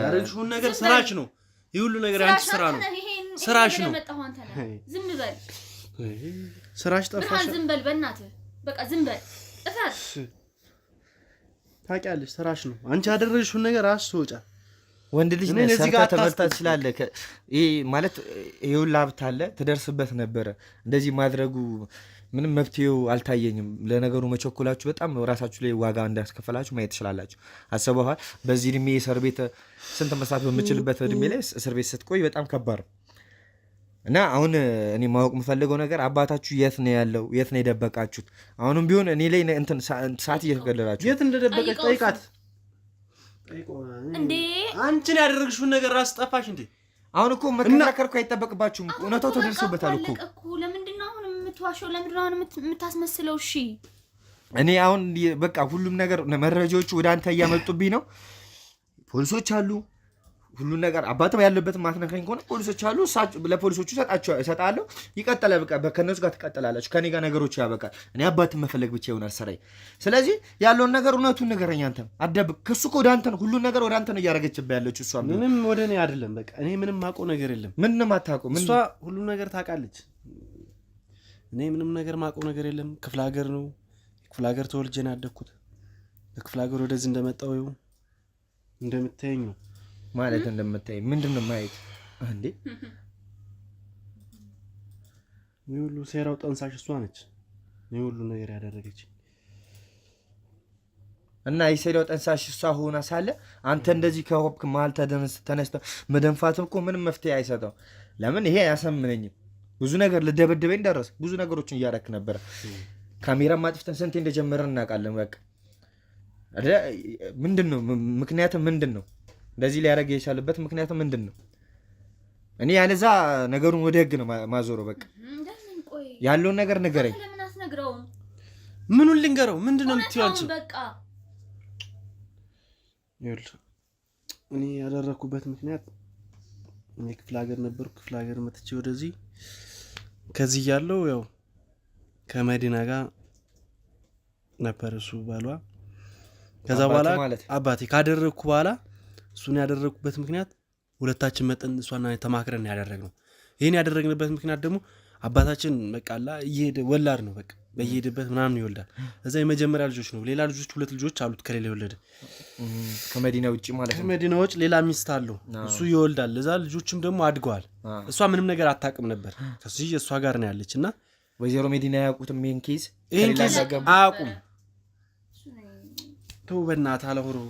ያረግሽውን ነገር ስራሽ ነው። ይሄ ሁሉ ነገር አንቺ ስራ ነው፣ ስራሽ ነው። ዝም በል ስራሽ ጠፋሽ። ዝም በል በእናትህ በቃ ዝም በል። እፈር ታውቂያለሽ፣ ስራሽ ነው። አንቺ ያደረግሽውን ነገር ራስሽ ትወጫ። ወንድ ልጅ ነህ፣ ሰርታ ተመልታ ትችላለህ። ይሄ ማለት ይሁን ሀብት አለ ትደርስበት ነበረ። እንደዚህ ማድረጉ ምንም መፍትሄው አልታየኝም። ለነገሩ መቸኮላችሁ በጣም ራሳችሁ ላይ ዋጋ እንዳስከፈላችሁ ማየት ትችላላችሁ። አሰበኋል። በዚህ እድሜ እስር ቤት ስንት መስራት በምችልበት እድሜ ላይ እስር ቤት ስትቆይ በጣም ከባድ ነው እና አሁን እኔ ማወቅ የምፈልገው ነገር አባታችሁ የት ነው ያለው? የት ነው የደበቃችሁት? አሁንም ቢሆን እኔ ላይ እንትን ሰዓት እየተገለላችሁ የት እንደደበቀች ጠይቃት። እንዴ አንቺን ያደረግሽውን ነገር ራስ ጠፋሽ እንዴ? አሁን እኮ መከራከር እኮ አይጠበቅባችሁም። እውነታው ተደርሶበታል እኮ። ለምንድን ነው አሁን የምትዋሸው? ለምንድን ነው አሁን የምታስመስለው? እሺ እኔ አሁን በቃ ሁሉም ነገር መረጃዎቹ ወደ አንተ እያመጡብኝ ነው። ፖሊሶች አሉ፣ ሁሉን ነገር አባትም ያለበትን ማትነካኝ ከሆነ ፖሊሶች አሉ። ለፖሊሶቹ እሰጣለሁ። ይቀጥላል። በቃ ከነሱ ጋር ትቀጥላላችሁ። ከኔ ጋር ነገሮች ያበቃል። እኔ አባትን መፈለግ ብቻ ይሆናል ስራዬ። ስለዚህ ያለውን ነገር እውነቱን ንገረኝ። አንተም አደብ ከሱ እኮ ወደ አንተ ነው፣ ሁሉን ነገር ወደ አንተ ነው እያደረገችብህ ያለችው እሷ። ምንም ወደ እኔ አይደለም። በቃ እኔ ምንም ማውቀው ነገር የለም። ምንም አታውቀው። እሷ ሁሉን ነገር ታውቃለች። እኔ ምንም ነገር ማውቀው ነገር የለም። ክፍለ ሀገር ነው፣ ክፍለ ሀገር ተወልጄ ነው ያደግኩት። ክፍለ ሀገር ወደዚህ እንደመጣው ይኸው እንደምታየኝ ነው ማለት እንደምታይ ምንድነው ማየት እንዴ? ይሄ ሁሉ ሴራው ጠንሳሽ እሷ ነች። ይሄ ሁሉ ነገር ያደረገች እና የሴራው ጠንሳሽ እሷ ሆና ሳለ አንተ እንደዚህ ከሆብክ መሀል ተነስተህ መደንፋት እኮ ምንም መፍትሄ አይሰጠው። ለምን ይሄ አያሰምነኝም። ብዙ ነገር ልደበደበኝ ደረስ። ብዙ ነገሮችን እያደረክ ነበር። ካሜራ ማጥፍተን ስንቴ እንደጀመረን እናውቃለን። በቃ ምንድነው ምክንያቱም ምንድነው እንደዚህ ሊያደርግ የቻለበት ምክንያት ምንድን ነው? እኔ ያለዛ ነገሩን ወደ ህግ ነው ማዞረው። በቃ ያለውን ነገር ንገረኝ። ለምን አትነግረውም? ምኑን ልንገረው? ምንድነው የምትይው አንቺ? በቃ ይኸውልህ እኔ ያደረኩበት ምክንያት እኔ ክፍለ ሀገር ነበርኩ። ክፍለ ሀገር መጥቼ ወደዚህ ከዚህ ያለው ያው ከመዲና ጋር ነበር እሱ ባሏ። ከዛ በኋላ አባቴ ካደረኩ በኋላ እሱን ያደረኩበት ምክንያት ሁለታችን መጠን እሷና ተማክረን ያደረግነው። ይሄን ያደረግንበት ምክንያት ደግሞ አባታችን በቃላ እየሄደ ወላድ ነው። በቃ በየሄደበት ምናምን ይወልዳል። እዛ የመጀመሪያ ልጆች ነው። ሌላ ልጆች ሁለት ልጆች አሉት ከሌላ የወለደ ከመዲና ውጪ ማለት ነው። ከመዲና ውጪ ሌላ ሚስት አለው። እሱ ይወልዳል። ለዛ ልጆችም ደግሞ አድገዋል። እሷ ምንም ነገር አታውቅም ነበር። ከዚህ እሷ ጋር ነው ያለችና ወይዘሮ መዲና ያውቁትም ይሄን ኬዝ አያውቁም። ተው በእናትህ አላወራው።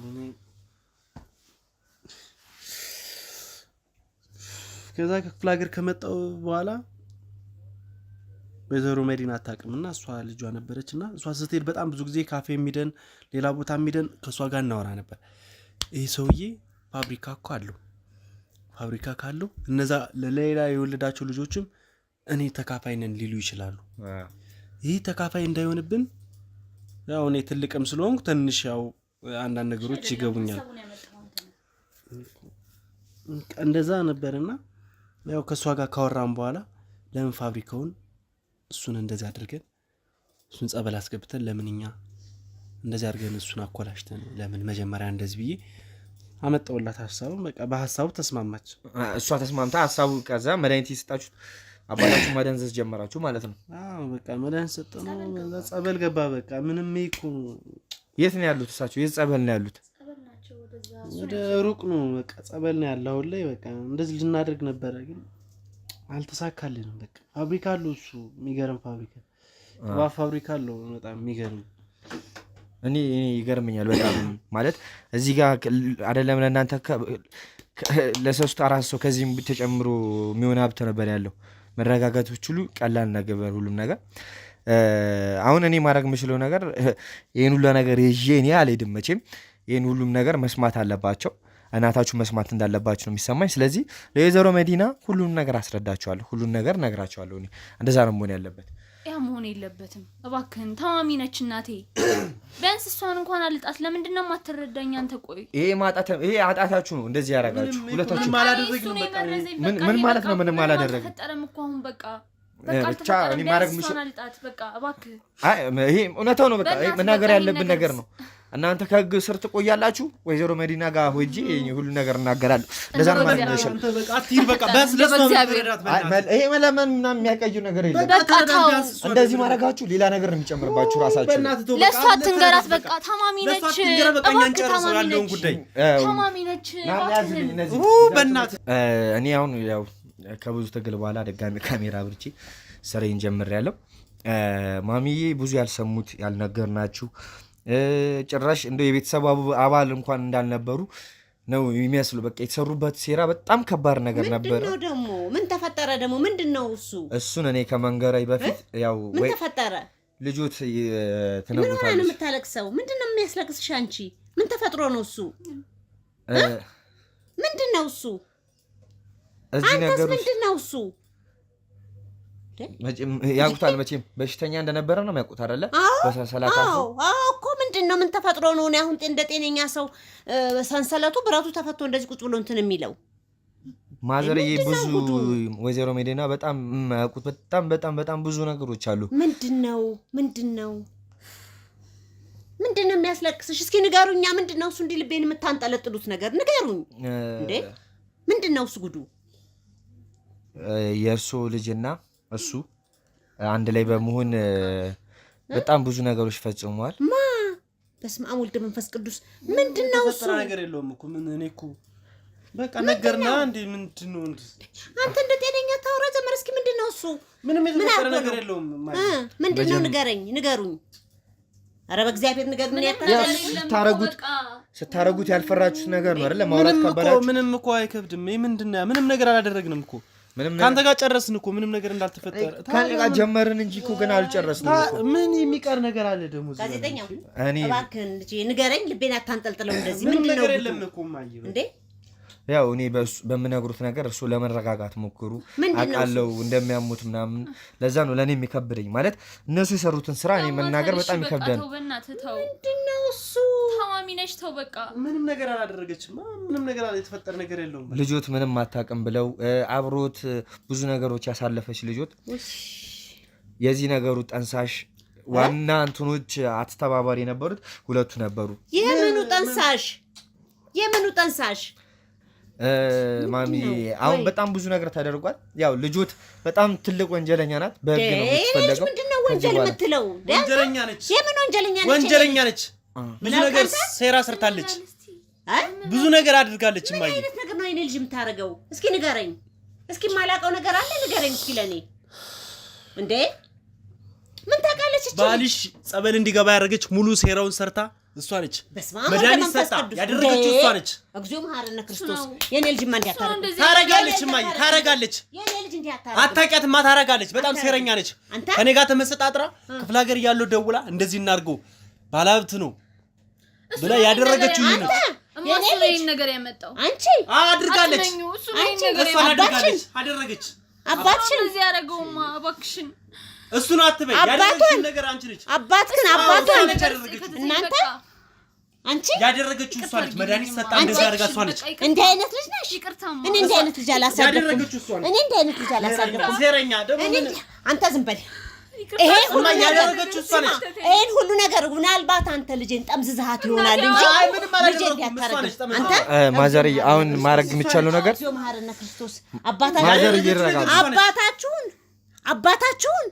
ከዛ ከክፍለ ሀገር ከመጣው በኋላ ወይዘሮ መዲና አታውቅምና እሷ ልጇ ነበረችና እሷ ስትሄድ በጣም ብዙ ጊዜ ካፌ የሚደን ሌላ ቦታ የሚደን ከሷ ጋር እናወራ ነበር። ይሄ ሰውዬ ፋብሪካ እኮ አለው። ፋብሪካ ካለው እነዛ ለሌላ የወለዳቸው ልጆችም እኔ ተካፋይ ነን ሊሉ ይችላሉ። ይሄ ተካፋይ እንዳይሆንብን ያው እኔ ትልቅም ስለሆንኩ ትንሽ ያው አንዳንድ ነገሮች ይገቡኛል። እንደዛ ነበርና ያው ከሷ ጋር ካወራን በኋላ ለምን ፋብሪካውን እሱን እንደዛ አድርገን እሱን ጸበል አስገብተን ለምንኛ እንደዛ አድርገን እሱን አኮላሽተን ለምን መጀመሪያ እንደዚህ ብዬ አመጣውላት ሐሳቡ። በቃ በሐሳቡ ተስማማች። እሷ ተስማምታ ሐሳቡ ከዛ መድኃኒት ይሰጣችሁ አባታችሁ መደንዘዝ ጀመራችሁ ማለት ነው? አዎ በቃ መድኃኒት ሰጠነው። ጸበል ገባ። በቃ ምንም ይኩ የት ነው ያሉት እሳቸው? የት ጸበል ነው ያሉት? ወደ ሩቅ ነው። በቃ ጸበል ነው ያለው ላይ በቃ እንደዚህ ልናደርግ ነበር ግን አልተሳካልንም። በቃ ፋብሪካ አለው እሱ የሚገርም ፋብሪካ ፋብሪካ አለው በጣም የሚገርም። እኔ ይገርመኛል በጣም ማለት እዚህ ጋር አይደለም ለእናንተ ለሶስት አራት ሰው ከዚህም ተጨምሮ የሚሆን ሀብት ነበር ያለው። መረጋጋቶች ሁሉ ቀላል ነገር ሁሉም ነገር። አሁን እኔ ማድረግ የምችለው ነገር ይህን ሁሉ ነገር ይዤ እኔ አልሄድም መቼም። ይህን ሁሉም ነገር መስማት አለባቸው፣ እናታችሁ መስማት እንዳለባችሁ ነው የሚሰማኝ። ስለዚህ ለወይዘሮ መዲና ሁሉም ነገር አስረዳቸዋለሁ፣ ሁሉም ነገር ነግራቸዋለሁ። እኔ እንደዛ ነው መሆን ያለበት። ያ መሆን የለበትም እባክህን። ታማሚ ነች እናቴ፣ ቢያንስ እሷን እንኳን አልጣት። ለምንድን ነው የማትረዳኝ አንተ? ቆይ ይሄ አጣታችሁ ነው እንደዚህ ያደርጋችሁ ሁለታችሁ። ምን ማለት ነው? ምንም አላደረግንም። ተፈጠረም እኮ አሁን በቃ ብቻ እኔ ማድረግ ምሽል አልጣት። በቃ እባክህ። ይሄ እውነታው ነው። በቃ መናገር ያለብን ነገር ነው። እናንተ ከህግ ስር ትቆያላችሁ። ወይዘሮ መዲና ጋር ሆጂ ሁሉ ነገር እናገራለሁ። ለዛ ነው ማለት ነው። አንተ በቃ አትሂድ። በቃ በስ ለሰው ይሄ መለመን ምናምን የሚያቀዩ ነገር የለም። እንደዚህ ማድረጋችሁ ሌላ ነገር ነው የሚጨምርባችሁ ራሳችሁ። ለሷ ትንገራት። በቃ ታማሚ ነች። ታማሚ ነች። እኔ አሁን ያው ከብዙ ትግል በኋላ ድጋሚ ካሜራ አብርቼ ስራዬን ጀምሬያለሁ። ማሚዬ ብዙ ያልሰሙት ያልነገርናችሁ ጭራሽ እንደው የቤተሰብ አባል እንኳን እንዳልነበሩ ነው የሚመስሉ። በቃ የተሰሩበት ሴራ በጣም ከባድ ነገር ነበር። ምንድነው ደግሞ? ምን ተፈጠረ ደግሞ? ምንድነው እሱን እኔ ከመንገራይ በፊት ያው ምን ተፈጠረ? ልጆት ምን ሆነ ነው የምታለቅሰው? ምንድነው የሚያስለቅስሽ አንቺ? ምን ተፈጥሮ ነው እሱ? ምንድነው እሱ? እዚህ ነገር ምንድነው እሱ? ያውቁታል መቼም በሽተኛ እንደነበረ ነው የሚያውቁት አይደለ? በሰላታው እኮ ምንድነው? ምን ተፈጥሮ ነው? እኔ አሁን እንደ ጤነኛ ሰው ሰንሰለቱ ብረቱ ተፈቶ እንደዚህ ቁጭ ብሎ እንትን የሚለው ማዘርዬ ብዙ ወይዘሮ መዲና በጣም የሚያውቁት በጣም ብዙ ነገሮች አሉ። ምንድነው የሚያስለቅስሽ? እስኪ ንገሩኛ። ምንድነው እሱ? እንዲህ ልቤን የምታንጠለጥሉት ነገር ንገሩኝ እንዴ! ምንድነው እሱ ጉዱ? የእርሶ ልጅና እሱ አንድ ላይ በመሆን በጣም ብዙ ነገሮች ፈጽመዋል። በስመ አብ ወልድ መንፈስ ቅዱስ። ምንድነው እሱ? ነገር የለውም እኮ ምን እኔ እኮ በቃ ነገርና እንዴ ምንድነው? አንተ እንደ ጤነኛ ታውራ ጀመር። እስኪ ምንድነው እሱ? ምንም የተፈጠረ ነገር የለውም። ምንድነው? ንገሩኝ። ኧረ በእግዚአብሔር ንገር። ምን ስታረጉት ያልፈራችሁት ነገር ነው አይደል? ማውራት ከባላችሁ ምንም እኮ አይከብድም። ምንድነው? ምንም ነገር አላደረግንም እኮ ካንተ ጋር ጨረስን እኮ ምንም ነገር እንዳልተፈጠረ ካንተ ጋር ጀመርን እንጂ እኮ ገና አልጨረስንም እኮ። ምን የሚቀር ነገር አለ ደግሞ? ጋዜጠኛው እባክህን ልጄ ንገረኝ። ልቤን አታንጠልጥለው እንደዚህ። ምንድነው ነገር የለም እኮ ማየ እንዴ? ያው እኔ በምነግሩት ነገር እሱ ለመረጋጋት ሞክሩ። አውቃለሁ እንደሚያሙት ምናምን። ለዛ ነው ለኔ የሚከብደኝ ማለት እነሱ የሰሩትን ስራ እኔ መናገር በጣም ይከብዳል። ምንድነው እሱ? ታማሚ ነች። ተው በቃ። ምንም ነገር አላደረገችም። ምንም ነገር የተፈጠረ ነገር የለውም። ልጆት ምንም አታውቅም ብለው አብሮት ብዙ ነገሮች ያሳለፈች ልጆት የዚህ ነገሩ ጠንሳሽ ዋና እንትኖች አስተባባሪ የነበሩት ሁለቱ ነበሩ። የምኑ ጠንሳሽ ማሚ አሁን በጣም ብዙ ነገር ተደርጓል። ያው ልጆት በጣም ትልቅ ወንጀለኛ ናት። በህግ ነው የምትፈለገው። ምንድነው ወንጀል የምትለው? ወንጀለኛ ነች። የምን ወንጀለኛ ነች? ብዙ ነገር ሴራ ሰርታለች። ብዙ ነገር አድርጋለች። ማይ ምን አይነት ነገር ነው የኔ ልጅ የምታረገው? እስኪ ንገረኝ። እስኪ ማላቀው ነገር አለ ንገረኝ እስኪ ለኔ። እንዴ ምን ታውቃለች? ባልሽ ጸበል እንዲገባ ያደረገች ሙሉ ሴራውን ሰርታ እሷ ነች። መድኃኒት ሰጣ ያደረገችው እሷ ነች። እግዚኦ መሐረነ ክርስቶስ። የኔ ልጅ ማን ያታረጋለች? ታረጋለች። ማይ ታረጋለች። የኔ ልጅ እንዴ ያታረጋለች? አታውቂያትማ። ታረጋለች። በጣም ሴረኛ ነች። ከኔ ጋር ተመሰጣጥራ ክፍለ ሀገር ያለው ደውላ እንደዚህ እናርገው ባለሀብት ነው ብላ ያደረገችው ይሄ ነው። እማሱ ነው ይሄን ነገር ያመጣው። አንቺ አድርጋለች። እሱ ነው ይሄን ነገር ያመጣው። አደረገች። አባትሽን እንደዚህ ያደረገውማ እባክሽን እሱ ነው አትበይ። ያደረገችው ነገር አንቺ ነሽ። አባትሽን አባቷን እናንተ አንቺ ያደረገችው እሷ ነች። መድኃኒት ሰጣ እንደዛ አድርጋ እሷ ነች። እንዲህ አይነት ልጅ ነሽ። እኔ እንዲህ አይነት ልጅ አላሳደኩም። እኔ እንዲህ አይነት ልጅ አላሳደኩም። ሴረኛ ደግሞ አንተ ዝም በል። ይሄ ሁሉ ያደረገችው እሷ ነች። ይሄን ሁሉ ነገር ምናልባት አንተ ልጄን ጠምዝዝሃት ይሆናል እንጂ ልጄን ያታረግ አንተ ማዘርዬ፣ አሁን ማድረግ የሚቻለው ነገር ማረነ ክርስቶስ አባታችሁን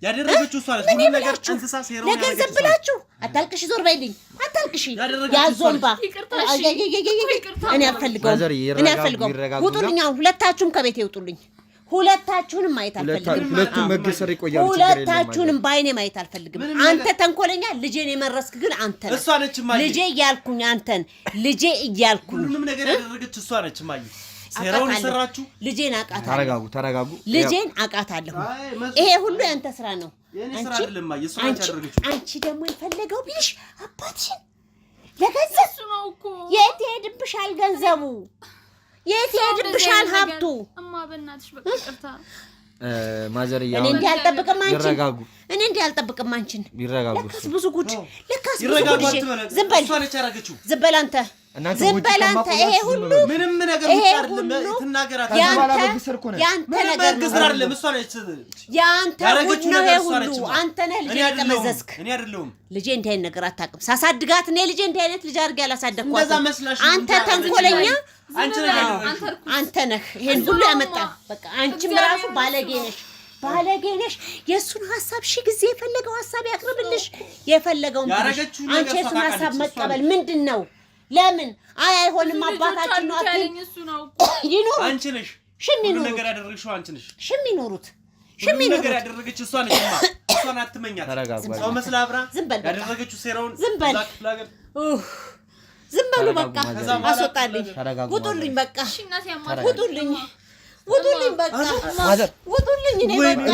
ያደረገችው እሷ ነች። ሁሉ ነገር እንስሳ ሴራው ለገንዘብ ብላችሁ አታልቅሽ። ዞር በይልኝ፣ አታልቅሽ። ያዞንባ እኔ አልፈልገውም። ውጡልኝ! አሁን ሁለታችሁም ከቤት ይውጡልኝ። ሁለታችሁንም ማየት አልፈልግም። ሁለቱም መገሰር ይቆያሉ። ሁለታችሁንም ባይኔ ማየት አልፈልግም። አንተ ተንኮለኛ፣ ልጄን የመረስክ ግን አንተ ነህ። እሷ ነች ማይ ልጄ እያልኩኝ አንተን ልጄ እያልኩኝ ሁሉንም ነገር ያደረገችው እሷ ነች ማይ ሴራውን ሰራችሁ። ልጄን አቃታለሁ። ተረጋጉ። ልጄን አቃታለሁ። ይሄ ሁሉ ያንተ ስራ ነው። አንቺ ደግሞ የፈለገው ቢልሽ አባትሽን ለገንዘብ ነው እኮ የት ይሄድብሻል ገንዘቡ? የት ይሄድብሻል ሀብቱ? እማ በእናትሽ በቃ ይቅርታ። ማዘርዬ እኔ እንዲህ አልጠብቅም አንቺን። ይረጋጉ። እኔ እንዲህ አልጠብቅም አንቺን። ይረጋጉ። ለካስ ብዙ ጉድ፣ ለካስ ብዙ ጉድ። ዝም በል፣ ዝም በል አንተ፣ ዝም በል አንተ። ይሄ ሁሉ ምንም ነገር አይደለም። ትናገራት ያንተ ነገር አይደለም። እሷ ነች ያንተ ጉድ ነው። ይሄ ሁሉ አንተ ነህ ልጄ ተመዘዝክ። እኔ አይደለሁም። ልጄ እንዲህ አይነት ነገር አታውቅም። ሳሳድጋት እኔ ልጄ እንዲህ አይነት ልጅ አድርጌ አላሳደግኳትም። አንተ ተንኮለኛ አንተ ነህ ይሄን ሁሉ ያመጣ። በቃ አንቺም ራሱ ባለጌ ነሽ። የእሱን ሀሳብ ሺህ ጊዜ የፈለገው ሀሳብ ያቅርብልሽ። የፈለገውን አንቺ የእሱን ሀሳብ መቀበል ምንድን ነው? ለምን አይሆንም? አባታችን ነው አትይም? ይኑሩ። አንቺ ነሽ ሽሚኑሩ ነገር ያደረግሽው አንቺ ነሽ። ሽሚኑሩት ነገር ያደረገችው እሷ ነች። እሷን አትመኛት። ሰው መስላ አብራ ያደረገችው ሴራውን ዝም በል ዝም በሉ በቃ። አስወጣልኝ። ውጡልኝ በቃ። ውጡልኝ በቃ። ውጡልኝ። እኔ በቃ